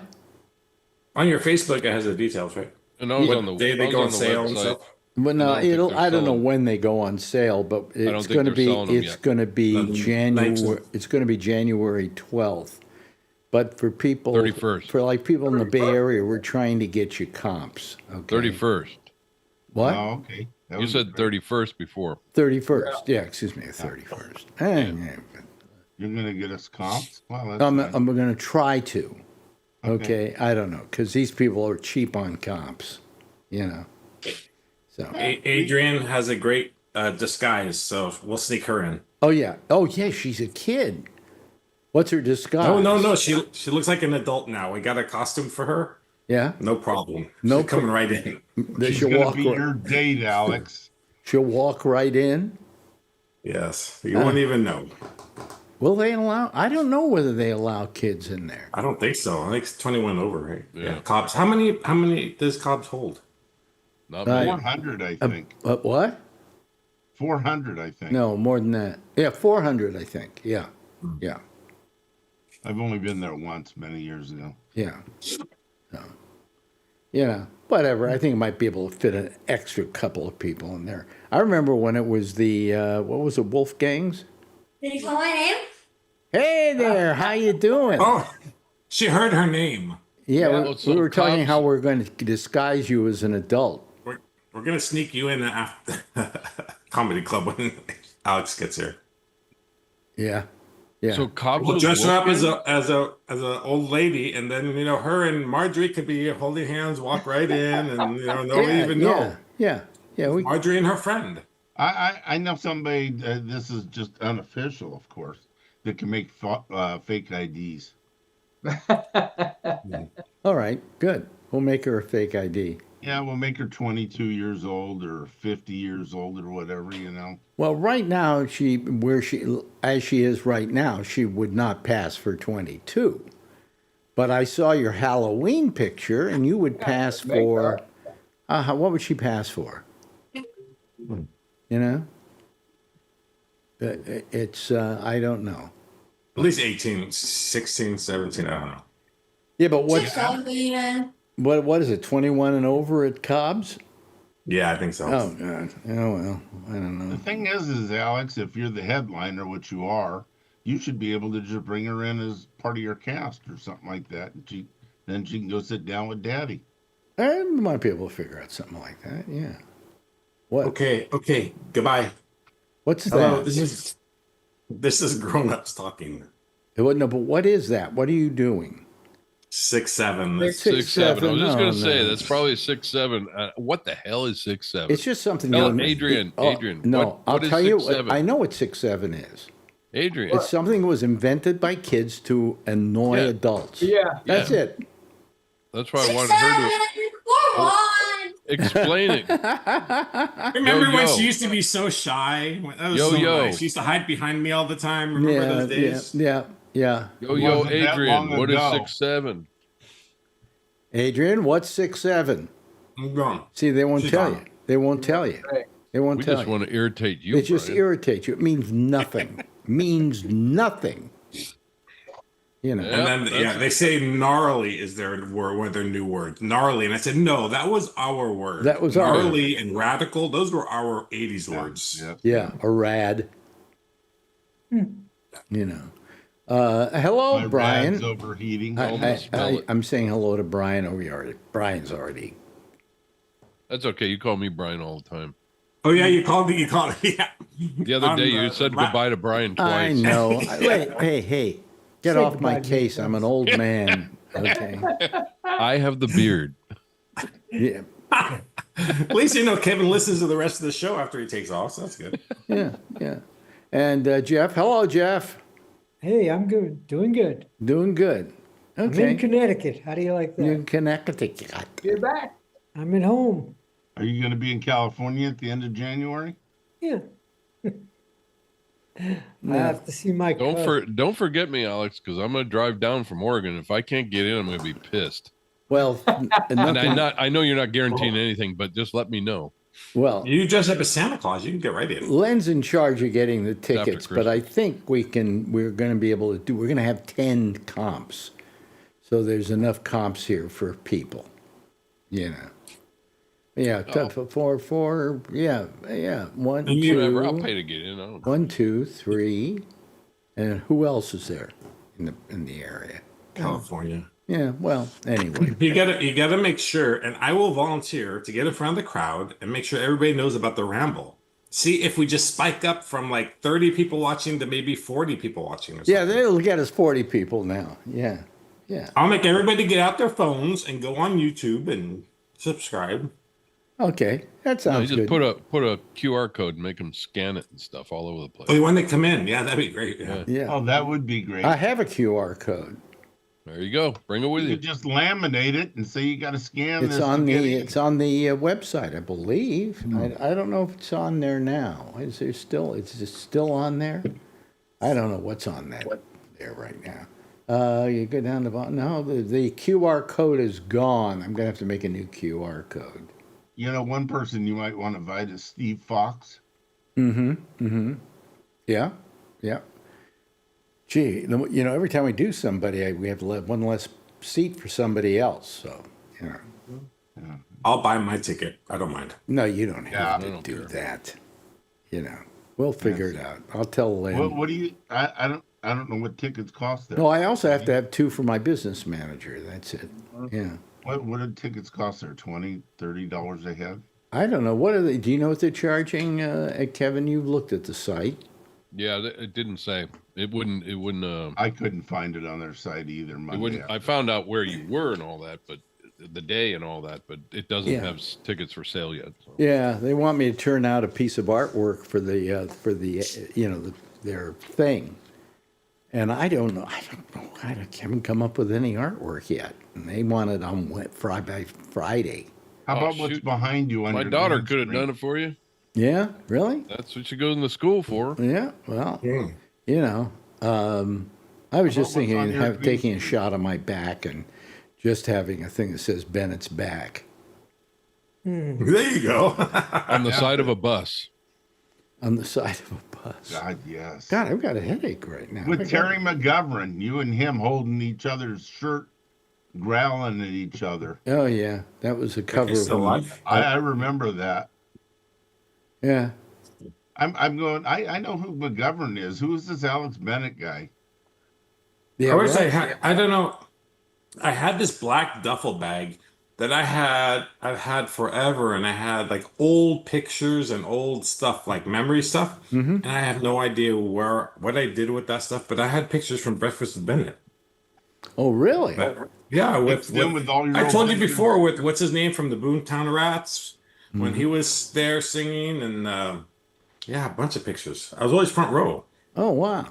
On your Facebook, it has the details, right? And I was What on the day I they was go on the sale and website. stuff. Well, no, I don't think it'll. they're I don't know selling- when they go on sale, but don't it's think going to they're be. selling them It's yet. going to be The January. 19th. It's going to be January 12th. But for people, 31st. for like people in the Bay Area, we're trying to get you comps. Okay. 31st. What? Oh, okay. That You was said great. 31st before. 31st. Yeah, excuse me, 31st. You're going to get us comps? Well, that's I'm nice. going to try to. Okay, I don't know, because these people are cheap on comps, you know. So. Adrian has a great disguise, so we'll sneak her in. Oh yeah. Oh yeah. She's a kid. What's her disguise? Oh no, she looks like an adult now. We got a costume for her. Yeah. No problem. No She's coming right in. She's She'll going walk. to be your date, Alex. She'll walk right in. Yes, you won't even know. Will they allow? I don't know whether they allow kids in there. I don't think so. I think it's 21 over, right? Yeah. Cobbs. How many does Cobbs hold? Not Right. me. 400, I think. What? 400, I think. No, more than that. Yeah, 400, I think. Yeah, yeah, I've only been there once many years ago. yeah. So, whatever. I think it might be able to fit an extra couple of people in there. I remember when it was the what was it, Wolfgangs? Did you call my name? Hey there, how you doing? Oh, she heard her name. Yeah, Yeah. we were talking Cubs- how we're going to disguise you as an adult. We're gonna sneak you in after comedy club when Alex gets here. Yeah, yeah. So Cobbs We'll was dress her up Wolfgang? as a old lady, and then her and Marjorie could be holding hands, walk right in, and nobody even know. Yeah. We Marjorie and her friend. I know somebody, this is just unofficial, of course, that can make fake IDs. all right, good. We'll make her a fake ID. Yeah, we'll make her 22 years old or 50 years old or whatever, Well, right now, as she is right now, she would not pass for 22. But I saw your Halloween picture, and you would pass make for. What would she pass for? You know, it's I don't know. At least 18, 16, 17, I don't know. Yeah, but what is it? 21 and over at Cobb's? Yeah, I think so. Oh God. Oh well, I don't know. The thing is, Alex, if you're the headliner, which you are, you should be able to just bring her in as part of your cast or something like that. And then she can go sit down with Daddy. I might be able to figure out something like that. Yeah. What? Okay, goodbye. What's Hello, that? this is grown-ups talking. No, but what is that? What are you doing? 6'7". 6'7". I was just No, gonna say no. that's probably 6'7". What the hell is 6'7"? It's just something. Tell you know, Adrian. No, I'll what is tell you. 6'7"? I know what 6'7" is. Adrian. It's something that was invented by kids to annoy Yeah. adults. Yeah. That's Yeah. it. That's why I wanted her to explain it. Remember Yo, when yo. she used to be so shy? That was Yo, so yo. nice. She used to hide behind me all the time. Remember those days? Yeah. Yo, Wasn't that Adrian. long What is ago. 6'7"? Adrian, what's 6'7"? I'm gone. See, they won't She's tell gone. you. They won't tell you. Right. They won't We tell just you. want to irritate you. It just Brian. irritates you. It means nothing. Means nothing. You know. Yeah. And then they say gnarly is their word, one of their new words. Gnarly. And I said, no, that was our word. That was our- gnarly and radical. Those were our 80s words. Yeah. Yeah, a rad. You know. Hello, My Brian. rad's overheating. I'm saying hello to Brian. Brian's already. That's okay. You call me Brian all the time. Oh, yeah, you called me. Yeah. The other day you said goodbye to Brian twice. I know. Wait, hey, get Say off my goodbye to case. I'm an old man. Okay. I have the beard. Yeah, At least Kevin listens to the rest of the show after he takes off, so that's good. yeah. And Jeff, hello, Jeff. Hey, I'm good. Doing good. Doing good. I'm in Okay. Connecticut. How do you like that? You're in Connecticut. You're back. I'm at home. Are you going to be in California at the end of January? Yeah. I have to see my cousin. Don't forget me, Alex, because I'm gonna drive down from Oregon. If I can't get in, I'm gonna be pissed. Well, And I know you're not guaranteeing anything, but just let me know. well, You dress up as Santa Claus, you can get right in. Len's in charge of getting the after tickets, but I Christmas. think we're going to be able to we're going to have 10 comps. So there's enough comps here for people, Yeah, four, yeah. One, Whatever, I'll two, pay to get in. I don't. 1, 2, 3. And who else is there in the area? California. Yeah, well, anyway. You gotta make sure, and I will volunteer to get in front of the crowd and make sure everybody knows about the Ramble. See if we just spike up from like 30 people watching to maybe 40 people watching. Or something. Yeah, they'll get us 40 people now. Yeah. I'll make everybody get out their phones and go on YouTube and subscribe. Okay, that You sounds just good. put a QR code and make them scan it and stuff all over the place. Oh, when they come in, yeah, that'd be great. Yeah. Yeah, Oh, that would be great. I have a QR code. There you go. Bring it with You you. could just laminate it and say you got to scan It's this. on to get the in. website, I believe. I don't know if it's on there now. Is it still on there? I don't know what's on there right now. You go down the bottom. No, the QR code is gone. I'm gonna have to make a new QR code. You know, one person you might want to invite is Steve Fox. Yeah, yeah. Gee, you know, every time we do somebody, we have to let one less seat for somebody else. So, you know. I'll buy my ticket. I don't mind. No, you don't have I to don't do care. that. You know, we'll figure it out. I'll tell Lynn. What do you? I don't know what tickets cost there. No, I also have to have two for my business manager. That's it. Yeah. What do tickets cost there? $20-$30 a head? I don't know. What are they? Do you know what they're charging, Kevin? You've looked at the site. Yeah, it didn't say. It wouldn't. I couldn't find it on their site either. It wouldn't. I found out where you were and all that, but the day and all that, but it doesn't have tickets for sale yet. So. Yeah, they want me to turn out a piece of artwork for the you know their thing, and I don't know. I haven't come up with any artwork yet, and they want it on Friday. How about what's behind you? On My your daughter dance could have screen? done it for you. Yeah, really? That's what she goes into school for. Yeah. Well, you know, I was just thinking what's on your of taking a shot on my back and just having a thing that says Bennett's back There you go. On the side of a bus. on the side of a bus. God, yes. God, I've got a headache right now. With Terry McGovern, you and him holding each other's shirt, growling at each other. Oh yeah, that was a cover He's of still alive? I remember that. Yeah. I'm going. I know who McGovern is. Who is this Alex Bennett guy? Yeah. I wish right. I don't know. I had this black duffel bag that I've had forever, and I had like old pictures and old stuff, like memory stuff. And I have no idea what I did with that stuff, but I had pictures from Breakfast with Bennett. Oh really? But, yeah, with all your I old told you pictures? before with what's his name from the Boomtown Rats when he was there singing, and yeah, a bunch of pictures. I was always front row. Oh wow.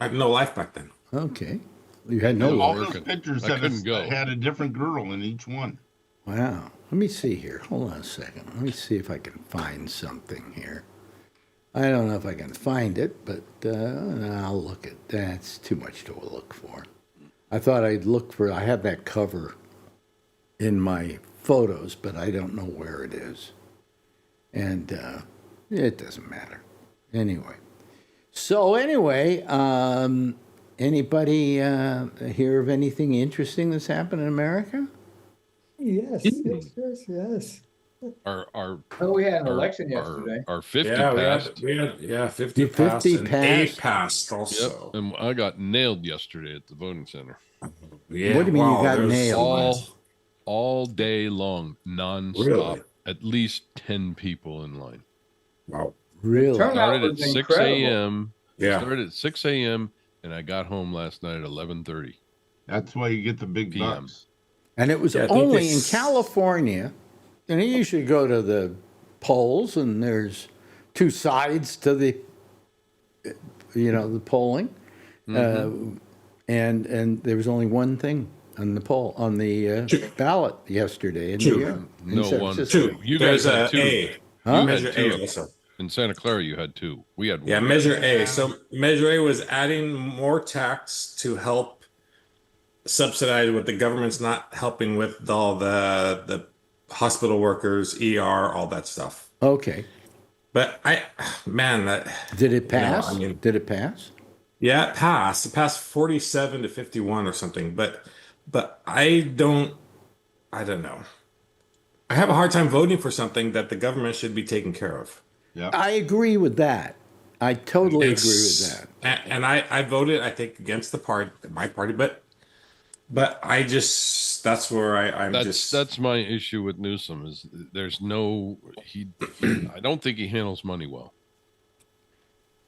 I had no life back then. Okay. You had no All life. those pictures I couldn't go. had a different girl in each one. Wow. Let me see here. Hold on a second. Let me see if I can find something here. I don't know if I can find it, but I'll look at that. It's too much to look for. I thought I'd look for, I have that cover in my photos, but I don't know where it is. And it doesn't matter. Anyway. So anyway, anybody hear of anything interesting that's happened in America? Yes, yes. Our Oh, we had an our- election our- yesterday. Our 50 Yeah, passed. we had 50 The passed 50 and passed. 8 passed Yep, also. and I got nailed yesterday at the voting center. Yeah, What do you mean you got there's nailed? so much. All day long, nonstop. Really? At least 10 people in line. Wow. Really? Turnout Started at was 6 incredible. a.m. Yeah. Started at 6 a.m. and I got home last night at 11:30. That's why you get the big PM. bucks. And it was Yeah, I think only in it's- California. And you usually go to the polls, and there's two sides to the, the polling, and there was only one thing on the ballot yesterday in New York. in No San one. Francisco. Two. You There's guys had a two. A. Huh? Measure two. A also. In Santa Clara, you had two. We had one. Yeah, Measure A. So Measure A was adding more tax to help subsidize what the government's not helping with all the hospital workers, ER, all that stuff. Okay. But that Did it pass? I mean- Did it pass? yeah, it passed. It passed 47 to 51 or something. But I don't know. I have a hard time voting for something that the government should be taking care of. Yeah. I agree with that. I totally agree with that. And I voted, I think, against my party, but I just that's where That's my issue with Newsom is there's no I don't think he handles money well.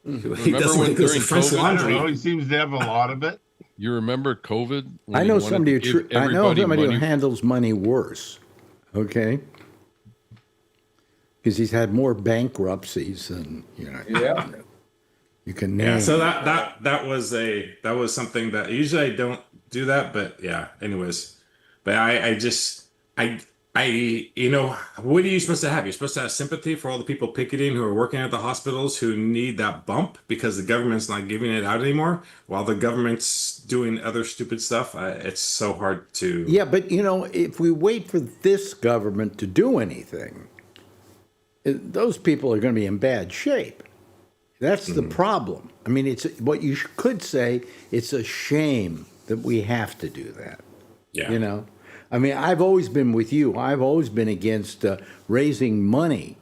he Remember doesn't when think it was during the French COVID- I don't know. Laundry. He seems to have a lot of it. You remember COVID? when I he know wanted somebody. to give I know everybody somebody who money? handles money worse. Okay. Because he's had more bankruptcies than Yeah. you can name. Yeah, so that was something that usually I don't do that, but yeah. Anyways, but I What are you supposed to have? You're supposed to have sympathy for all the people picketing who are working at the hospitals who need that bump because the government's not giving it out anymore, while the government's doing other stupid stuff. It's so hard to. Yeah, but if we wait for this government to do anything, those people are going to be in bad shape. That's the problem. I mean, it's what you could say. It's a shame that we have to do that. Yeah. I mean, I've always been with you. I've always been against raising money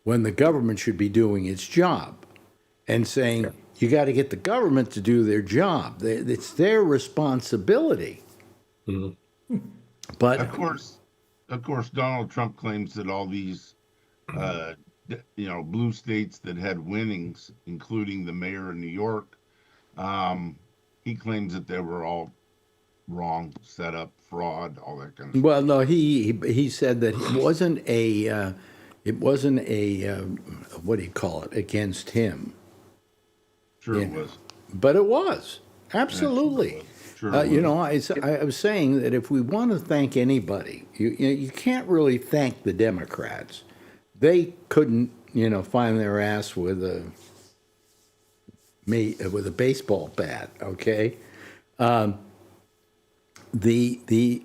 when the government should be doing its job, and saying you got to get the government to do their job. It's their responsibility. But Of course, Donald Trump claims that all these, blue states that had winnings, including the mayor of New York, he claims that they were all wrong, set up, fraud, all that kind of stuff. well, no, he said that it wasn't a what do you call it, against him, Sure it was. but it was absolutely. Sure it was. I was saying that if we want to thank anybody, you can't really thank the Democrats. They couldn't, find their ass with a baseball bat. Okay, the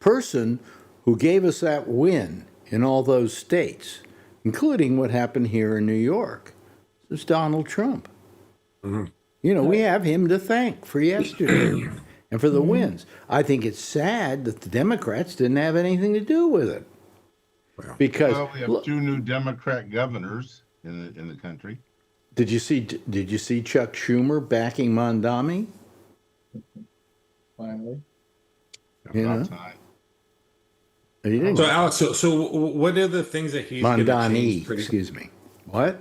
person who gave us that win in all those states, including what happened here in New York, was Donald Trump. We have him to thank for yesterday and for the wins. I think it's sad that the Democrats didn't have anything to do with it. Because We have two new Democrat governors in the country. did you see Chuck Schumer backing Mondami? Finally. About time. He didn't. So Alex, so what are the things that he's going to change? Mondani, excuse me. What?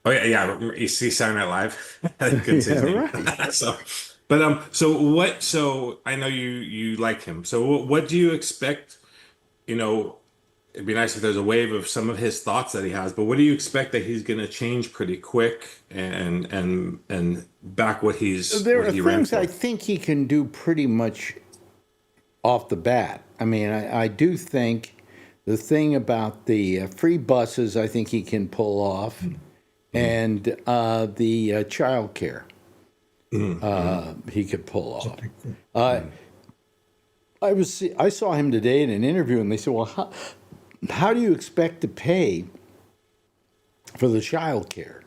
Oh yeah. You see Saturday Night Live? Good Yeah, name. right. So I know you like him. So what do you expect? It'd be nice if there's a wave of some of his thoughts that he has, but what do you expect that he's going to change pretty quick and back what he's There what are he ran things for? I think he can do pretty much off the bat. I mean, I do think the thing about the free buses, I think he can pull off, and the child care, he could pull off. I saw him today in an interview, and they said, "Well, how do you expect to pay for the child care?"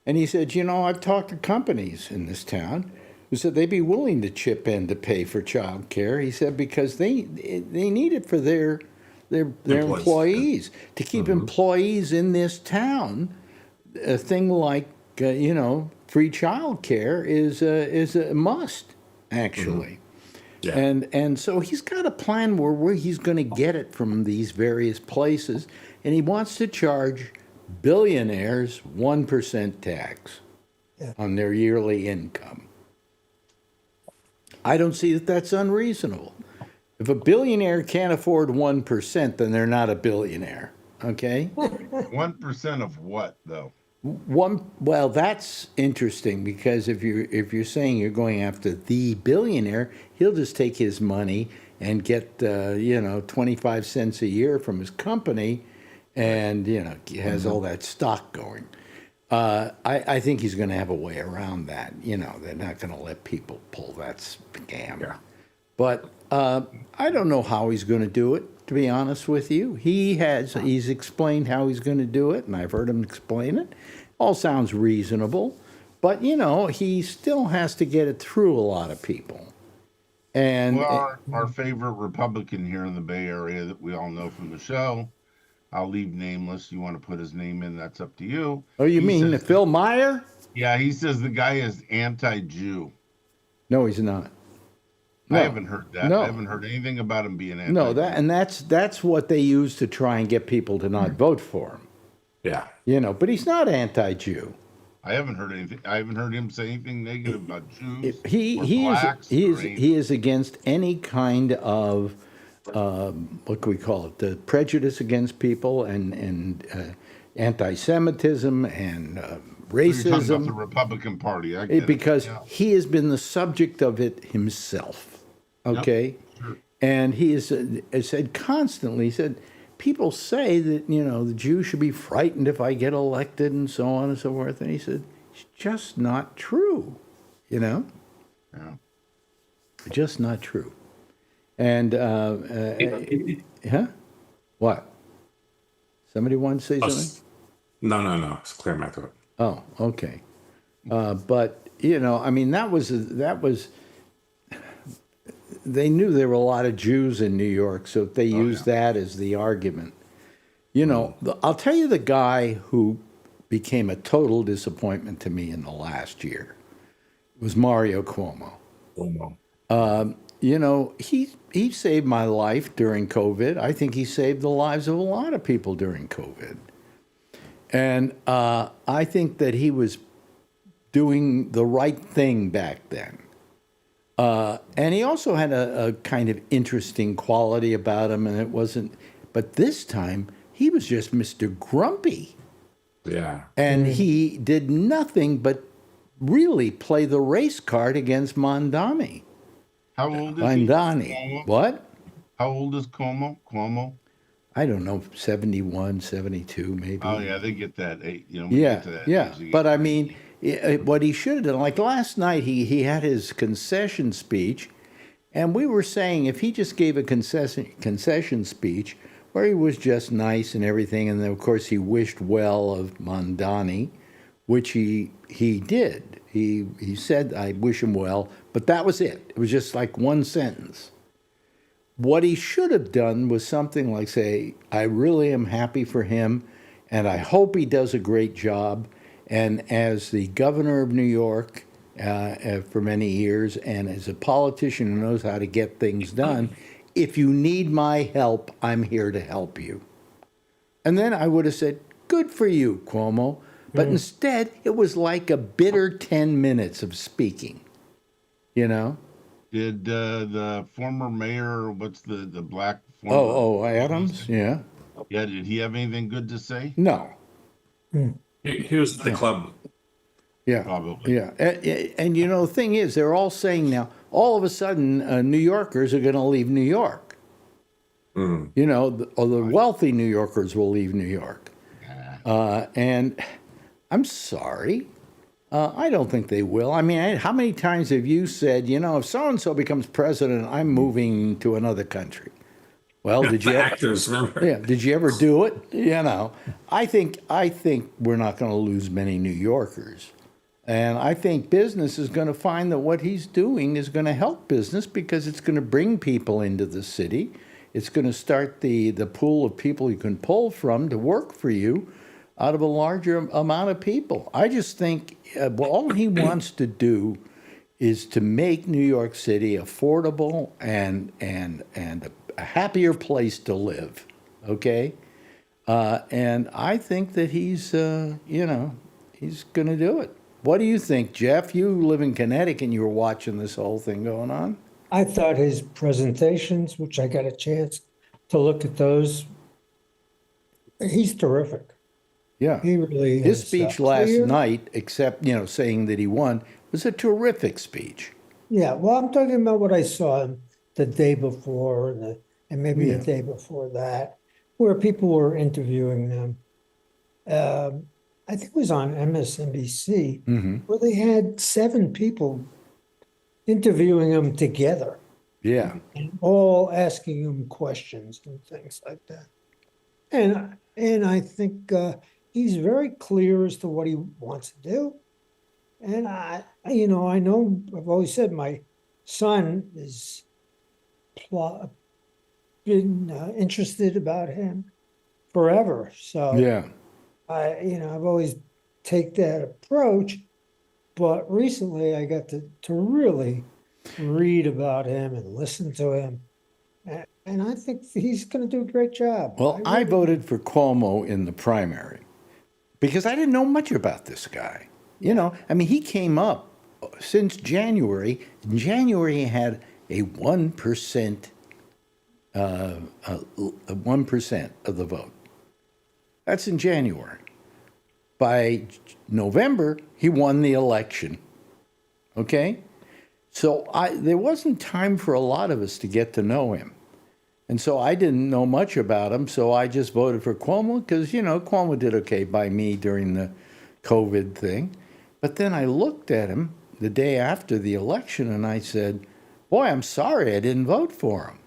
And he said, "I've talked to companies in this town who said they'd be willing to chip in to pay for child care." He said because they need it for their employees to keep employees in this town. A thing like free child care is a must, actually. Yeah. And so he's got a plan where he's going to get it from these various places, and he wants to charge billionaires 1% tax on their yearly income. I don't see that that's unreasonable. If a billionaire can't afford 1%, then they're not a billionaire. Okay? 1% of what, though? Well, that's interesting because if you're saying you're going after the billionaire, he'll just take his money and get 25 cents a year from his company, and he has all that stock going. I think he's going to have a way around that. They're not going to let people pull that scam. Yeah. But I don't know how he's going to do it. To be honest with you, he's explained how he's going to do it, and I've heard him explain it. All sounds reasonable, but he still has to get it through a lot of people. And Well, our favorite Republican here in the Bay Area that we all know from the show, I'll leave nameless. You want to put his name in, that's up to you. oh, you He mean says- Phil Meyer? Yeah, he says the guy is anti-Jew. No, he's not. I No. haven't heard that. No. I haven't heard anything about him being anti-Jew. No, that's what they use to try and get people to not vote for him. Yeah. But he's not anti-Jew. I haven't heuld anything. I haven't heard him say anything negative about Jews. He or is blacks he or is anything. he is against any kind of what can we call it? The prejudice against people and anti-Semitism and You're talking about the racism. Republican Party. I get it. Because Yeah. he has been the subject of it himself. Okay, And he has said constantly, he said, people say that, the Jews should be frightened if I get elected and so on and so forth. And he said, it's just not true, Yeah. just not true. And, huh? What? Somebody want to say something? No. It's clear my throat. Oh, okay. But, that was, they knew there were a lot of Jews in New York, so they used that as the argument. I'll tell you the guy who became a total disappointment to me in the last year was Mario Cuomo. He saved my life during COVID. I think he saved the lives of a lot of people during COVID. And I think that he was doing the right thing back then. And he also had a kind of interesting quality about him, and it wasn't, but this time he was just Mr. Grumpy. Yeah. And he did nothing but really play the race card against Mondani. How old is Mondani. he? What? How old is Cuomo? I don't know, 71, 72 maybe. Oh yeah, they get that age. Yeah. But I mean, what he should have done, like last night, he had his concession speech, and we were saying if he just gave a concession speech where he was just nice and everything, and then of course he wished well of Mondani, which he did. He said, I wish him well, but that was it. It was just like one sentence. What he should have done was something like say, I really am happy for him, and I hope he does a great job. And as the governor of New York for many years, and as a politician who knows how to get things done, if you need my help, I'm here to help you. And then I would have said, good for you, Cuomo. But instead, it was like a bitter 10 minutes of speaking, Did the former mayor, what's the black former? Oh, Adams? Yeah. Yeah, did he have anything good to say? No. He was at the club. Yeah. Probably. Yeah. And the thing is, they're all saying now, all of a sudden, New Yorkers are going to leave New York. Or the wealthy New Yorkers will leave New York. And I'm sorry. I don't think they will. I mean, how many times have you said, if so-and-so becomes president, I'm moving to another country? Well, did you actors, remember? Yeah, did you ever do it? I think we're not going to lose many New Yorkers. And I think business is going to find that what he's doing is going to help business because it's going to bring people into the city. It's going to start the pool of people you can pull from to work for you out of a larger amount of people. I just think all he wants to do is to make New York City affordable and a happier place to live, okay? And I think that he's going to do it. What do you think, Jeff? You live in Connecticut and you were watching this whole thing going on. I thought his presentations, which I got a chance to look at those, he's terrific. Yeah. He really His is, speech last clear. night, except, saying that he won, was a terrific speech. Yeah, well, I'm talking about what I saw the day before and maybe the day before that, where people were interviewing them. I think it was on MSNBC, where they had 7 people interviewing him together. Yeah. And all asking him questions and things like that. And I think he's very clear as to what he wants to do. And I know I've always said my son is been interested about him forever. So Yeah. I've always take that approach, but recently I got to really read about him and listen to him. And I think he's going to do a great job. Well, I voted for Cuomo in the primary because I didn't know much about this guy. He came up since January. In January, he had a 1%, 1% of the vote. That's in January. By November, he won the election. Okay? So there wasn't time for a lot of us to get to know him. And so I didn't know much about him, so I just voted for Cuomo because, Cuomo did okay by me during the COVID thing. But then I looked at him the day after the election and I said, boy, I'm sorry I didn't vote for him.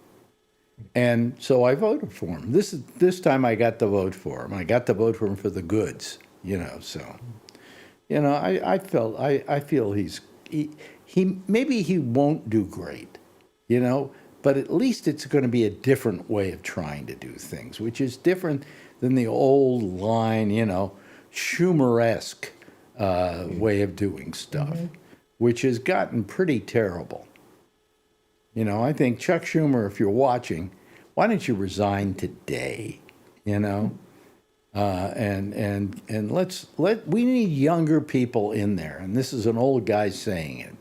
And so I voted for him. This time I got to vote for him. I got to vote for him for the goods, so. I feel he maybe he won't do great, but at least it's going to be a different way of trying to do things, which is different than the old line, Schumer-esque way of doing stuff, which has gotten pretty terrible. I think Chuck Schumer, if you're watching, why don't you resign today? And we need younger people in there. And this is an old guy saying it.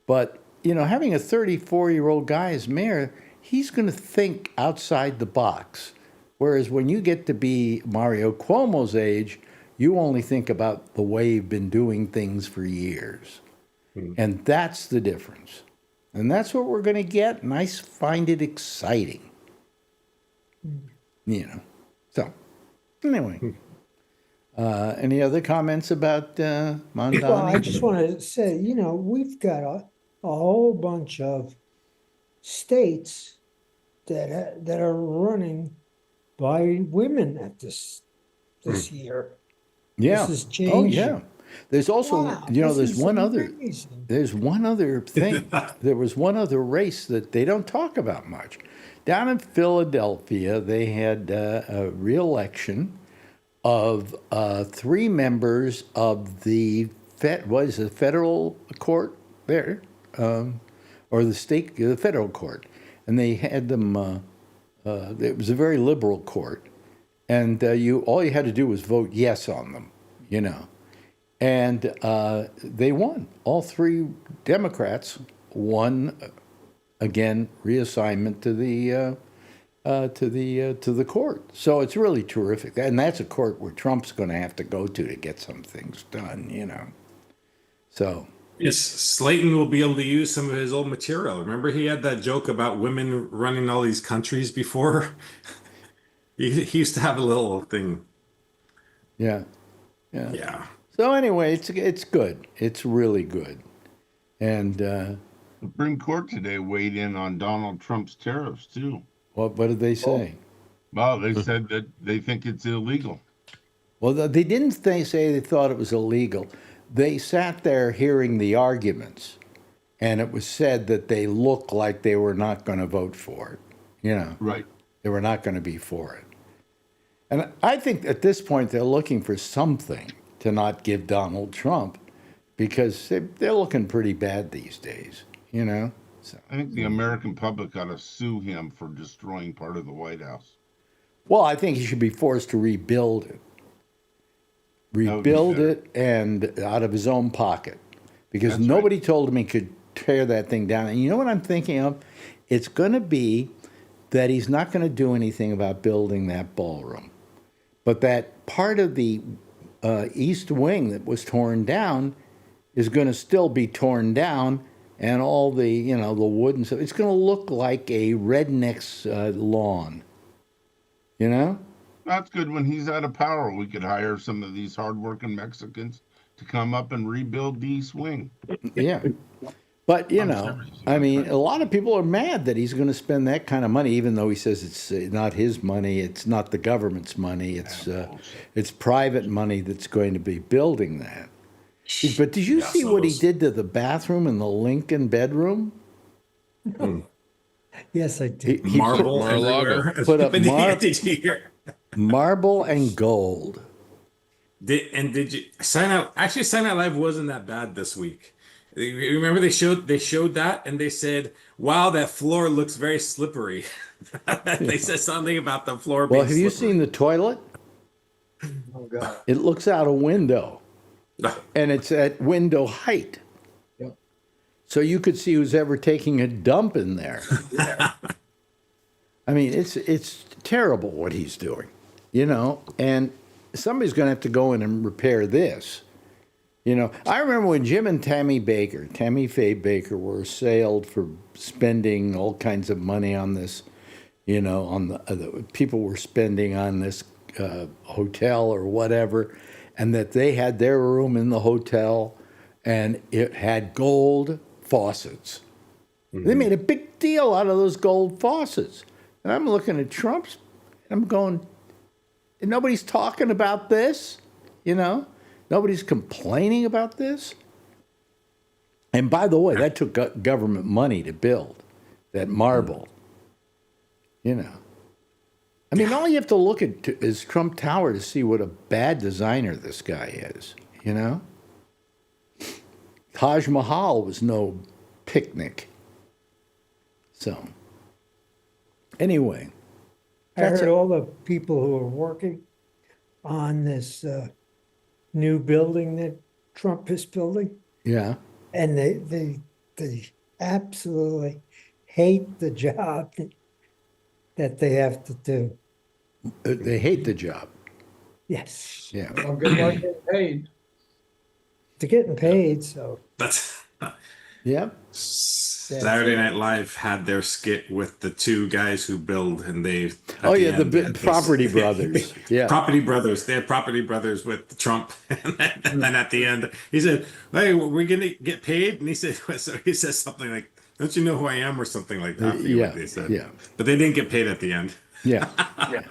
But, having a 34-year-old guy as mayor, he's going to think outside the box. Whereas when you get to be Mario Cuomo's age, you only think about the way you've been doing things for years. And that's the difference. And that's what we're going to get. And I find it exciting. So. Anyway, any other comments about Mondani? Well, I just want to say, we've got a whole bunch of states that are running by women at this year. Yeah. This is changing. Oh, yeah. There's also, Wow, there's this is one other. amazing. There's one other thing. There was one other race that they don't talk about much. Down in Philadelphia, they had a re-election of 3 members of the federal court there, or the federal court, and they had them. It was a very liberal court, and all you had to do was vote yes on them, and they won. All 3 Democrats won. Again, reassignment to the court. So it's really terrific, and that's a court where Trump's going to have to go to get some things done. So Yes, Slayton will be able to use some of his old material. Remember, he had that joke about women running all these countries before. He used to have a little thing. yeah. Yeah. So anyway, it's good. It's really good, and. The Supreme Court today weighed in on Donald Trump's tariffs too. What did they say? Well, they said that they think it's illegal. Well, they didn't say they thought it was illegal. They sat there hearing the arguments, and it was said that they looked like they were not going to vote for it. Right. They were not going to be for it. And I think at this point they're looking for something to not give Donald Trump, because they're looking pretty bad these days. So. I think the American public ought to sue him for destroying part of the White House. Well, I think he should be forced to rebuild it. Rebuild it, and out of his own pocket. Because That's nobody right. told him he could tear that thing down. And you know what I'm thinking of? It's going to be that he's not going to do anything about building that ballroom. But that part of the east wing that was torn down is going to still be torn down. And all the, the wood and stuff, it's going to look like a redneck's lawn. That's good. When he's out of power, we could hire some of these hardworking Mexicans to come up and rebuild the East Wing. Yeah. But, a lot of people are mad that he's going to spend that kind of money, even though he says it's not his money, it's not the government's money, it's private money that's going to be building that. But did you see what he did to the bathroom in the Lincoln bedroom? Yes, I did. He Marble Mar-a-Lago. everywhere. put up Did you hear? marble and gold. Did you sign out? Actually, Sign Out Live wasn't that bad this week. Remember they showed that and they said, "Wow, that floor looks very slippery." They said something about the floor being Well, have you slippery. seen the toilet? Oh God. It looks out a window, and it's at window height. Yep. So you could see who's ever taking a dump in there. I mean, it's terrible what he's doing, and somebody's going to have to go in and repair this, You know, I remember when Jim and Tammy Faye Baker, were assailed for spending all kinds of money on this. You know, on the people were spending on this hotel or whatever, and that they had their room in the hotel, and it had gold faucets. They made a big deal out of those gold faucets, and I'm looking at Trump's, and I'm going, nobody's talking about this, you know, nobody's complaining about this. And by the way, that took government money to build that marble. You know, I mean, all you have to look at is Trump Tower to see what a bad designer this guy is. You know, Taj Mahal was no picnic. So, anyway, I heard all the people who are working on this new building that Trump is building, yeah. and they absolutely hate the job that they have to do. They hate the job. Yes, Yeah. Well, good luck getting paid. they're getting paid, so That's Yep. Saturday Night Live had their skit with the two guys who build, and they. at Oh yeah, end, the had this- Property Brothers. Yeah. Property Brothers. They're Property Brothers with Trump. And then at the end, he said, "Hey, we're gonna get paid." And he said, so he says something like, "Don't you know who I am?" or something like that. I forget Yeah, what they said. yeah. But they didn't get paid at the end. Yeah. Yeah.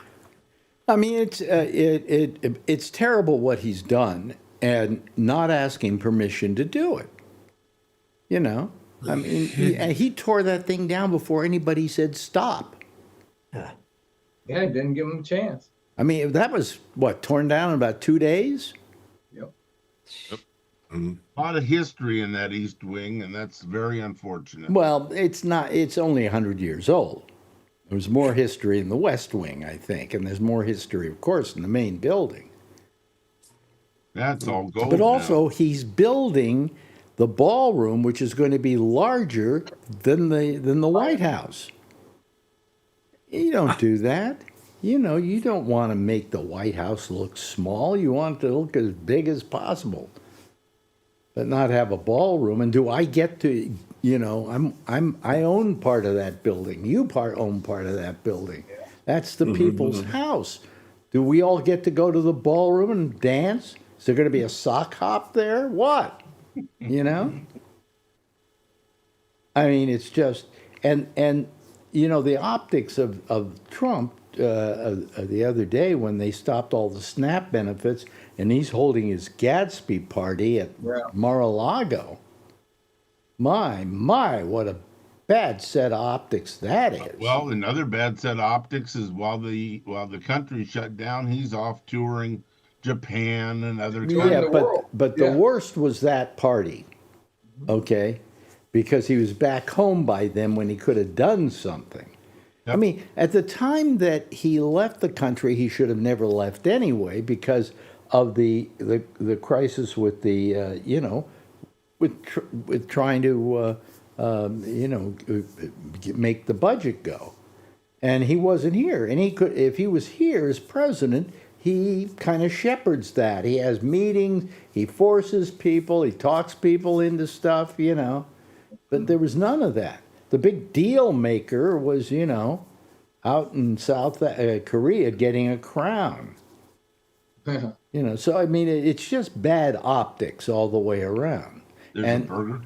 I mean, it's terrible what he's done, and not asking permission to do it. You know, I mean, he tore that thing down before anybody said stop. Yeah, he didn't give him a chance. I mean, that was what, torn down in about 2 days. Yep. A lot of history in that East Wing, and that's very unfortunate. Well, it's not. It's only 100 years old. There's more history in the West Wing, I think, and there's more history, of course, in the main building. That's all gold. But also, now. he's building the ballroom, which is going to be larger than the White House. You don't do that. You know, you don't want to make the White House look small. You want it to look as big as possible, but not have a ballroom. And do I get to? You know, I own part of that building. You own part of that building. That's the people's house. Do we all get to go to the ballroom and dance? Is there going to be a sock hop there? What? You know? I mean, it's just, and you know, the optics of Trump the other day when they stopped all the SNAP benefits and he's holding his Gatsby party at Mar-a-Lago. My, what a bad set of optics that is. Well, another bad set of optics is while the country shut down, he's off touring Japan and other countries. Yeah, the world. but Yeah. the worst was that party, okay? Because he was back home by then when he could have done something. I Yep. mean, at the time that he left the country, he should have never left anyway because of the crisis with the you know, with trying to you know, make the budget go, and he wasn't here. And he could, if he was here as president, he kind of shepherds that. He has meetings, he forces people, he talks people into stuff, you know. But there was none of that. The big deal maker was, you know, out in South Korea getting a crown. You know, so I mean, it's just bad optics all the way around. There's a Burger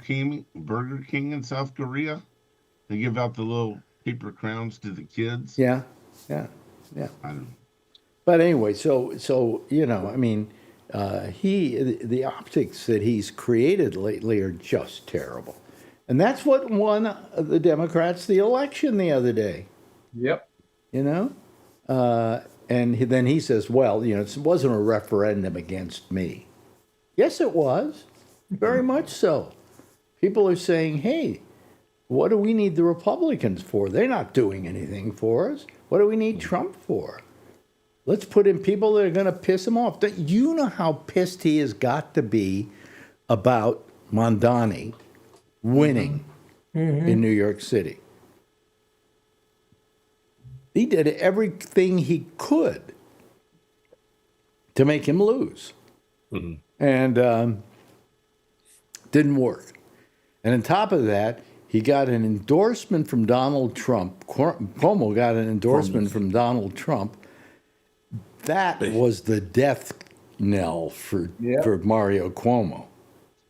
King in South Korea. They give out the little paper crowns to the kids. Yeah. I don't. But anyway, so you know, I mean, the optics that he's created lately are just terrible, and that's what won the Democrats the election the other day. Yep. You know, and then he says, well, you know, it wasn't a referendum against me. Yes, it was, very much so. People are saying, hey, what do we need the Republicans for? They're not doing anything for us. What do we need Trump for? Let's put in people that are going to piss him off. You know how pissed he has got to be about Mondani winning in New York City. He did everything he could to make him lose. And Didn't work. And on top of that, he got an endorsement from Donald Trump. Cuomo got an endorsement from Donald Trump. That was the death knell for Mario Cuomo.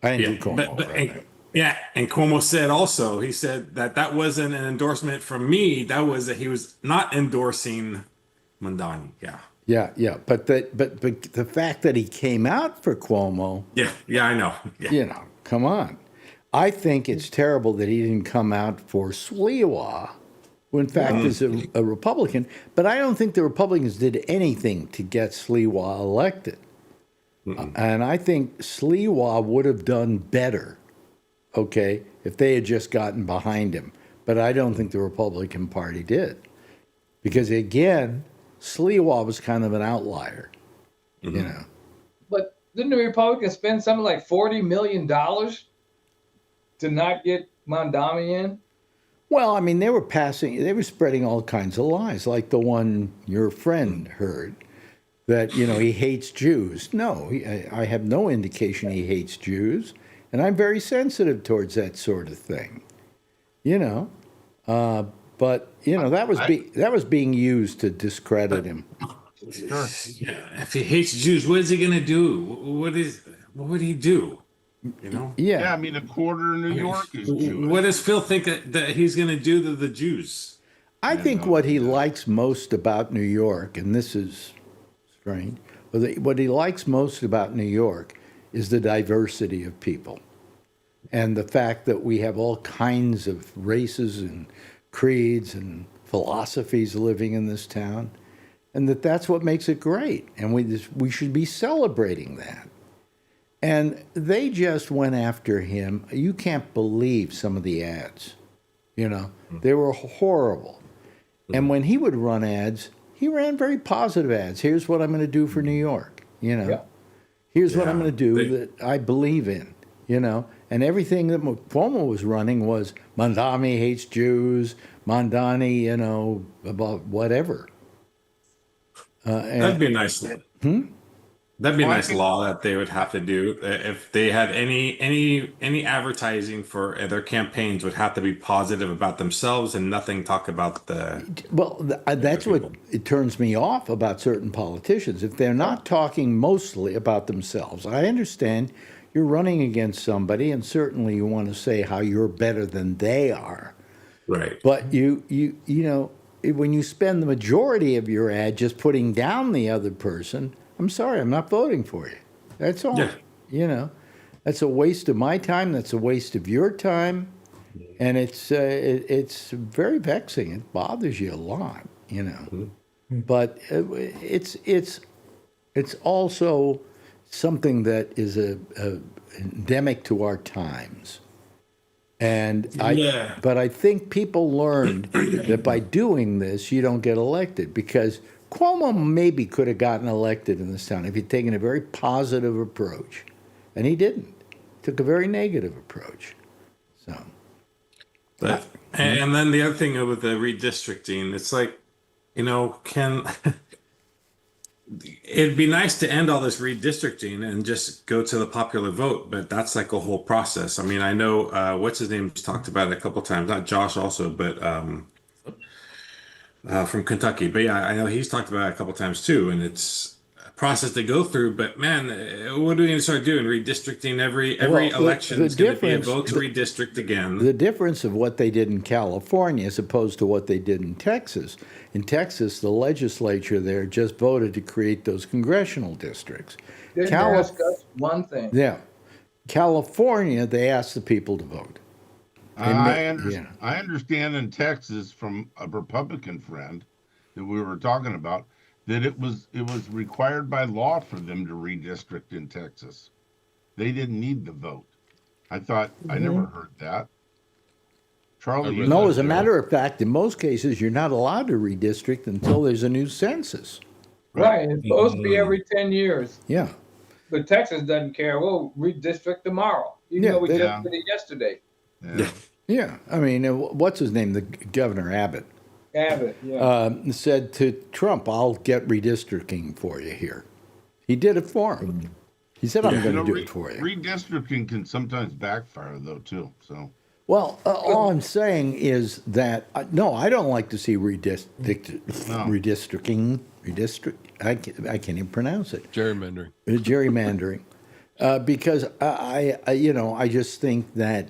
Andrew Cuomo. And Cuomo said also, he said that wasn't an endorsement from me. That was that he was not endorsing Mandani. Yeah. But the fact that he came out for Cuomo. Yeah, I know. Yeah. You know, come on. I think it's terrible that he didn't come out for Sliwa, who in fact is a Republican. But I don't think the Republicans did anything to get Sliwa elected. And I think Sliwa would have done better, okay, if they had just gotten behind him. But I don't think the Republican Party did. Because, again, Sliwa was kind of an outlier, you know. But didn't the Republicans spend something like $40 million to not get Mandami in? Well, I mean, they were spreading all kinds of lies, like the one your friend heard, that, you know, he hates Jews. No, I have no indication he hates Jews, and I'm very sensitive towards that sort of thing, you know. But, you know, that was being used to discredit him. Yeah, if he hates Jews, what is he going to do? What would he do? You know? Yeah, I mean, a quarter of New York is Jewish. What does Phil think that he's going to do to the Jews? I think what he likes most about New York, and this is strange, but what he likes most about New York is the diversity of people and the fact that we have all kinds of races and creeds and philosophies living in this town, and that's what makes it great, and we should be celebrating that. And they just went after him. You can't believe some of the ads, you know. They were horrible. And when he would run ads, he ran very positive ads. Here's what I'm going to do for New York, you know. Yeah. Here's what I'm going to do that I believe in, you know. And everything that Cuomo was running was Mandami hates Jews, Mandani, you know, about whatever. That'd be a nice. That'd be a nice law that they would have to do if they had any advertising for their campaigns would have to be positive about themselves and nothing talk about the. Well, that's what it turns me off about certain politicians. If they're not talking mostly about themselves, I understand you're running against somebody, and certainly you want to say how you're better than they are. Right. But you know, when you spend the majority of your ad just putting down the other person. I'm sorry, I'm not voting for you. That's all. Yeah. You know, that's a waste of my time. That's a waste of your time, and it's very vexing. It bothers you a lot, you know. But it's also something that is endemic to our times. And but I think people learned that by doing this, you don't get elected, because Cuomo maybe could have gotten elected in this town if he'd taken a very positive approach, and he didn't. He took a very negative approach. So, and then the other thing with the redistricting, it's like, you know, it'd be nice to end all this redistricting and just go to the popular vote, but that's like a whole process. I mean, I know what's his name's talked about it a couple of times, not Josh also, but from Kentucky. But yeah, I know he's talked about it a couple of times too, and it's a process to go through. But man, what are we going to start doing? Redistricting every election is going to be a vote to redistrict again. The difference of what they did in California as opposed to what they did in Texas. In Texas, the legislature there just voted to create those congressional districts. Didn't ask us one thing. Yeah. California, they asked the people to vote. I understand in Texas from a Republican friend that we were talking about that it was required by law for them to redistrict in Texas. They didn't need the vote. I thought I never heard that. Charlie, no, as a matter of fact, in most cases, you're not allowed to redistrict until there's a new census. Right. It's supposed to be every 10 years. Yeah. But Texas doesn't care. We'll redistrict tomorrow. Even though we just did it yesterday. Yeah. I mean, what's his name? The Governor Abbott. Said to Trump, I'll get redistricting for you here. He did it for him. He said, I'm Yeah. going to do it for you. Redistricting can sometimes backfire, though, too. So, Well, all I'm saying is that, no, I don't like to see redistricting. I can't even pronounce it. Gerrymandering. Gerrymandering. Because I just think that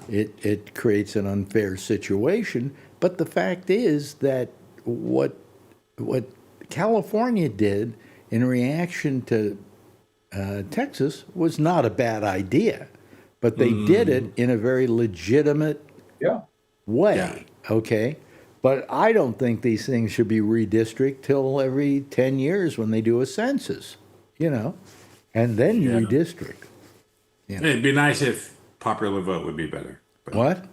it creates an unfair situation. But the fact is that what California did in reaction to Texas was not a bad idea, but they did it in a very legitimate Yeah. way. Yeah. Okay. But I don't think these things should be redistricted till every 10 years when they do a census, and then you redistrict. It'd be nice if popular vote would be better. But What?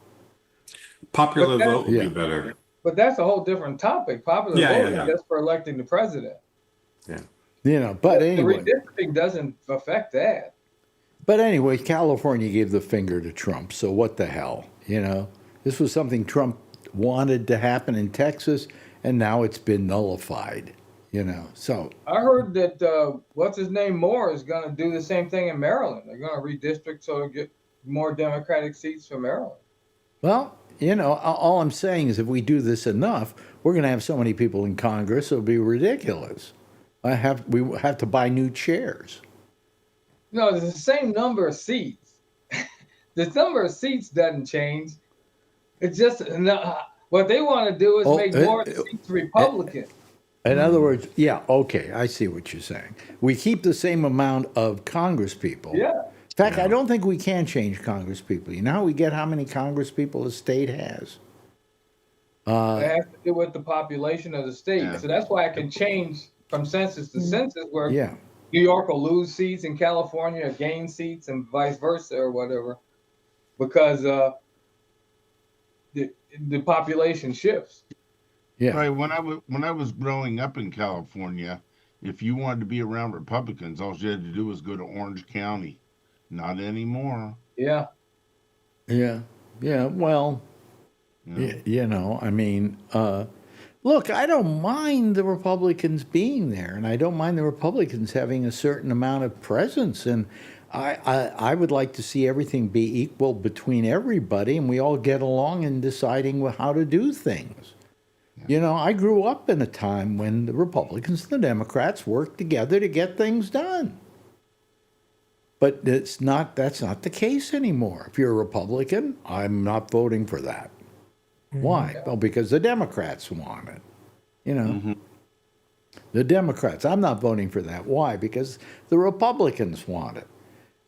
popular But that- vote would Yeah. be better. But that's a whole different topic. Popular Yeah, vote yeah. is just for electing the president. Yeah. But The anyway. redistricting doesn't affect that. But anyway, California gave the finger to Trump, so what the hell, This was something Trump wanted to happen in Texas, and now it's been nullified, So, I heard that what's his name Moore is going to do the same thing in Maryland. They're going to redistrict so to get more Democratic seats for Maryland. well, all I'm saying is if we do this enough, we're going to have so many people in Congress, it'll be ridiculous. We have to buy new chairs. No, it's the same number of seats. The number of seats doesn't change. It's just what they want to do is make more seats Republican. In other words, yeah, okay, I see what you're saying. We keep the same amount of Congress people. Yeah. In fact, I don't think we can change Congress people. You know how we get how many Congress people a state has? It has to do with the population of the state. Yeah. So that's why I can change from census to census where Yeah. New York will lose seats and California gain seats and vice versa or whatever, because the population shifts. Yeah. right, when I was growing up in California, if you wanted to be around Republicans, all you had to do was go to Orange County. Not anymore. Yeah. Yeah. Yeah. Well, I mean, look, I don't mind the Republicans being there, and I don't mind the Republicans having a certain amount of presence. And I would like to see everything be equal between everybody, and we all get along in deciding how to do things. I grew up in a time when the Republicans and the Democrats worked together to get things done. But that's not the case anymore. If you're a Republican, I'm not voting for that. Why? Well, because the Democrats want it. The Democrats, I'm not voting for that. Why? Because the Republicans want it.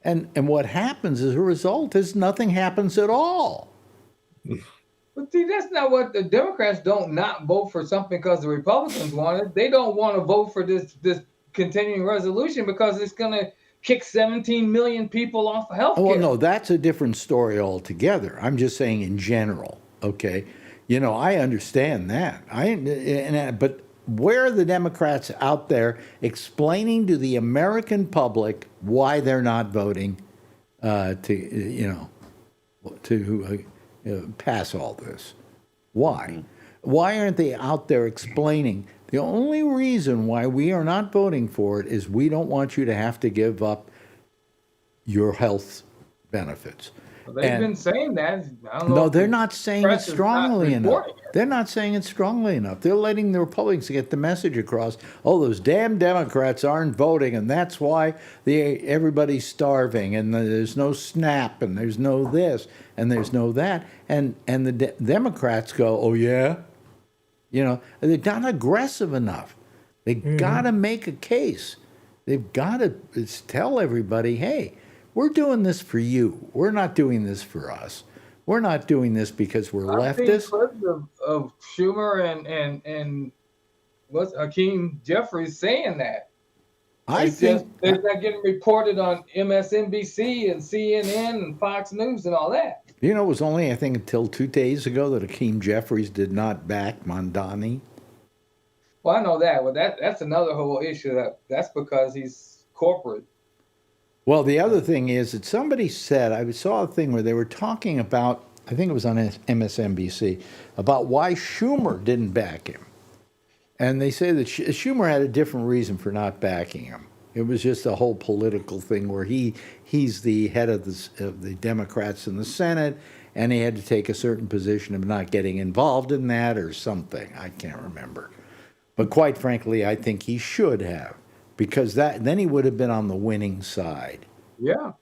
And what happens as a result is nothing happens at all. But see, that's not what the Democrats don't not vote for something because the Republicans want it. They don't want to vote for this continuing resolution because it's going to kick 17 million people off of health care. Well, no, that's a different story altogether. I'm just saying in general, okay? I understand that. But where are the Democrats out there explaining to the American public why they're not voting to pass all this? Why? Why aren't they out there explaining? The only reason why we are not voting for it is we don't want you to have to give up your health benefits. Well, they've been saying that. I don't know No, if they're the not saying it press is not strongly enough. reporting it. They're not saying it strongly enough. They're letting the Republicans get the message across. Oh, those damn Democrats aren't voting, and that's why everybody's starving, and there's no SNAP, and there's no this, and there's no that. And the Democrats go, oh, yeah? They're not aggressive enough. They got to make a case. They've got to tell everybody, hey, we're doing this for you. We're not doing this for us. We're not doing this because we're I've seen leftists. clips of Schumer and what's Hakeem Jeffries saying that. They're not getting reported on MSNBC and CNN and Fox News and all that. It was only, I think, until 2 days ago that Hakeem Jeffries did not back Mondani. Well, I know that. Well, that's another whole issue. That's because he's corporate. Well, the other thing is that somebody said, I saw a thing where they were talking about, I think it was on MSNBC, about why Schumer didn't back him. And they say that Schumer had a different reason for not backing him. It was just a whole political thing where he's the head of the Democrats in the Senate, and he had to take a certain position of not getting involved in that or something. I can't remember. But quite frankly, I think he should have, because then he would have been on the winning side. Yeah.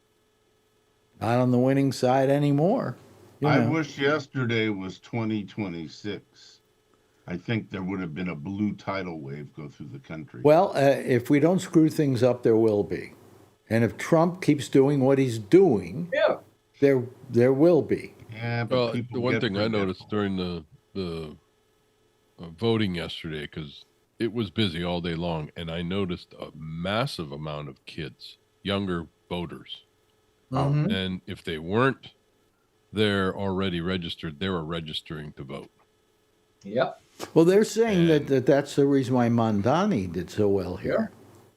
Not on the winning side anymore. I wish yesterday was 2026. I think there would have been a blue tidal wave go through the country. Well, if we don't screw things up, there will be. And if Trump keeps doing what he's doing, there will be. Yeah, but Well, people the one get thing I forgetful. noticed during the voting yesterday, because it was busy all day long, and I noticed a massive amount of kids, younger voters. Mhm. And if they weren't there already registered, they were registering to vote. Yep. Well, they're saying that's the reason why Mondani did so well here.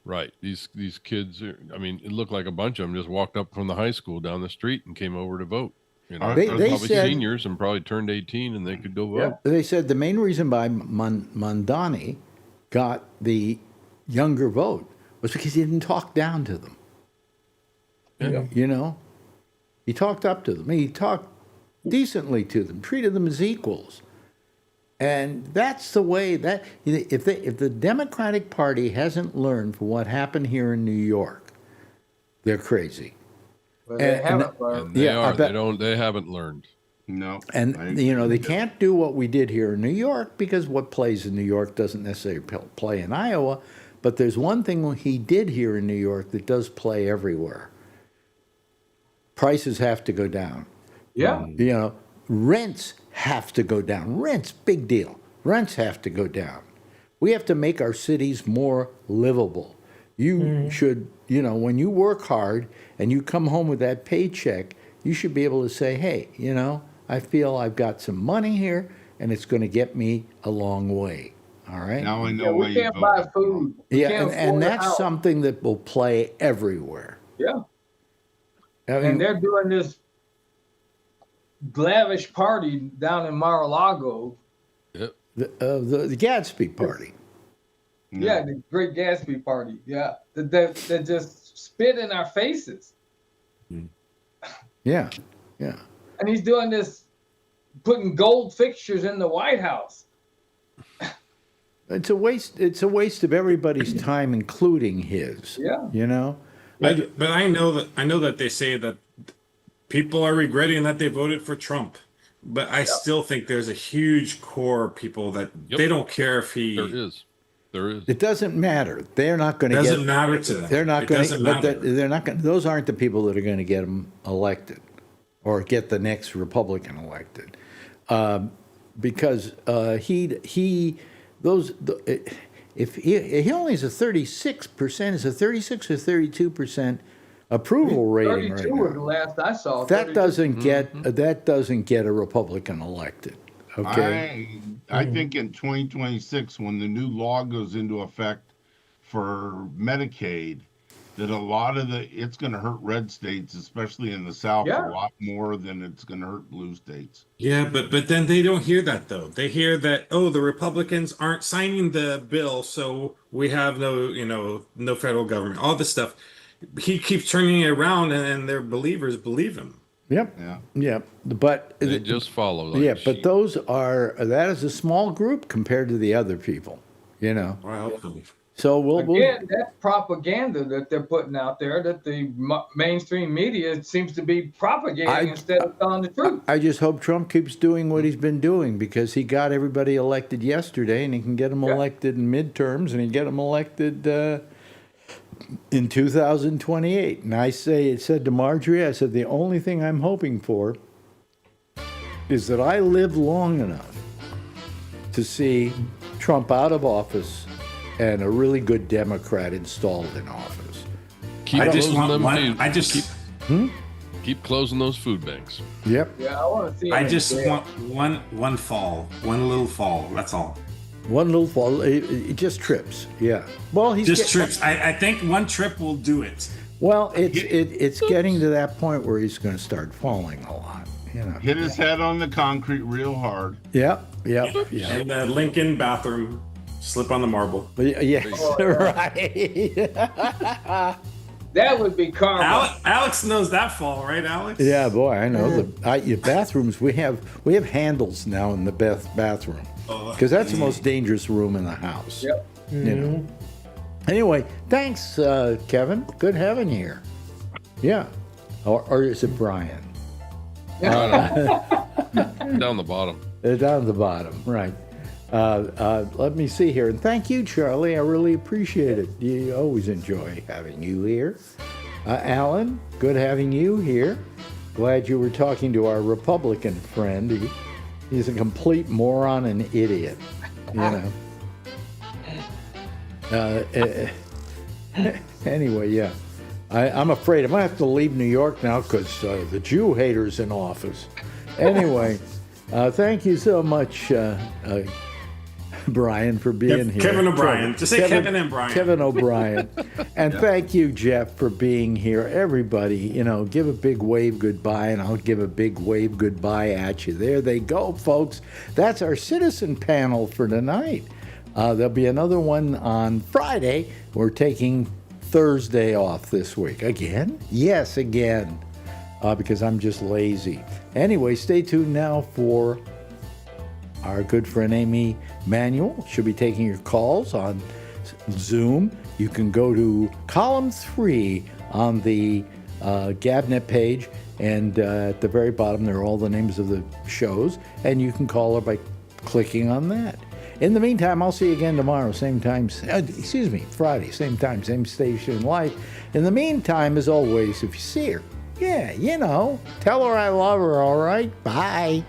Right. These kids are, I mean, it looked like a bunch of them just walked up from the high school down the street and came over to vote. You know, They they're probably said- seniors and probably turned 18 and they could go vote. They said the main reason why Mondani got the younger vote was because he didn't talk down to them. Yeah. You know, he talked up to them. He talked decently to them, treated them as equals. And that's the way that if the Democratic Party hasn't learned from what happened here in New York, they're crazy. But they And- haven't learned. And they Yeah, I are. bet- They haven't learned. No. And they can't do what we did here in New York because what plays in New York doesn't necessarily play in Iowa. But there's one thing he did here in New York that does play everywhere. Prices have to go down. Yeah. You know, rents have to go down. Rents, big deal. Rents have to go down. We have to make our cities more livable. You should, when you work hard and you come home with that paycheck, you should be able to say, hey, I feel I've got some money here and it's going to get me a long way. All right? Now I know Yeah, why we you can't voted buy for Trump. food. We Yeah, can't and afford a that's house. something that will play everywhere. Yeah. I mean, And they're doing this lavish party down in Mar-a-Lago. Yep. the Gadsby party. Yeah, the Great Gatsby party. Yeah. That just spit in our faces. Yeah. And he's doing this, putting gold fixtures in the White House. It's a waste. It's a waste of everybody's time, including his. Yeah. But I know that they say that people are regretting that they voted for Trump. But I still think there's a huge core of people that they don't care if he. There is. It doesn't matter. They're not going to get. Doesn't matter to them. They're not It going doesn't to. But matter. they're not going. Those aren't the people that are going to get him elected, or get the next Republican elected, because if he only has a 36%, is a 36 or 32% approval rating right 32 was the now. last I saw. That 32. doesn't get a Republican elected. Okay. I think in 2026, when the new law goes into effect for Medicaid, that a lot of it's going to hurt red states, especially in the South, Yeah. a lot more than it's going to hurt blue states. Yeah, but then they don't hear that though. They hear that the Republicans aren't signing the bill, so we have no federal government. All this stuff. He keeps turning it around, and their believers believe him. Yep. Yeah. Yep. But They just follow. Like yeah, but sheep. that is a small group compared to the other people. Well, I hope so. So we'll Again, that's propaganda that they're putting out there that the mainstream media seems to be propagating instead of telling the truth. I just hope Trump keeps doing what he's been doing, because he got everybody elected yesterday, and he can get them elected in midterms, and he get them elected in 2028. And I said to Marjorie, I said, the only thing I'm hoping for is that I live long enough to see Trump out of office and a really good Democrat installed in office. Keep I just closing want them. one. Keep, keep closing those food banks. Yep. Yeah, I want to see. I him just there. want one little fall. That's all. One little fall, it just trips. Yeah. Well, he's Just trips. I think one trip will do it. Well, it's getting to that point where he's going to start falling a lot. Hit his head on the concrete real hard. Yep. In the Lincoln bathroom. Slip on the marble. Yes, right. That would be karma. Alex knows that fall, right, Alex? Yeah, boy, I know. Your bathrooms, we have handles now in the bathroom because that's the most dangerous room in the house. Yep. You know. Anyway, thanks, Kevin. Good having you here. Yeah. Or is it Brian? Down the bottom. Down the bottom, right. Let me see here. And thank you, Charlie. I really appreciate it. You always enjoy having you here. Alan, good having you here. Glad you were talking to our Republican friend. He's a complete moron and idiot, you know. Anyway, yeah. I'm afraid I'm going to have to leave New York now because the Jew hater's in office. Anyway, thank you so much, Brian, for being here. Kevin O'Brien. Just say Kevin and Brian. Kevin O'Brien. And thank you, Jeff, for being here. Everybody, you know, give a big wave goodbye, and I'll give a big wave goodbye at you. There they go, folks. That's our citizen panel for tonight. There'll be another one on Friday. We're taking Thursday off this week. Again? Yes, again. Because I'm just lazy. Anyway, stay tuned now for our good friend Amy Manuel. She'll be taking your calls on Zoom. You can go to column 3 on the Gabnet page, and at the very bottom there are all the names of the shows, and you can call her by clicking on that. In the meantime, I'll see you again tomorrow, same time, Friday, same time, same station live. In the meantime, as always, if you see her, yeah, you know, tell her I love her, all right? Bye.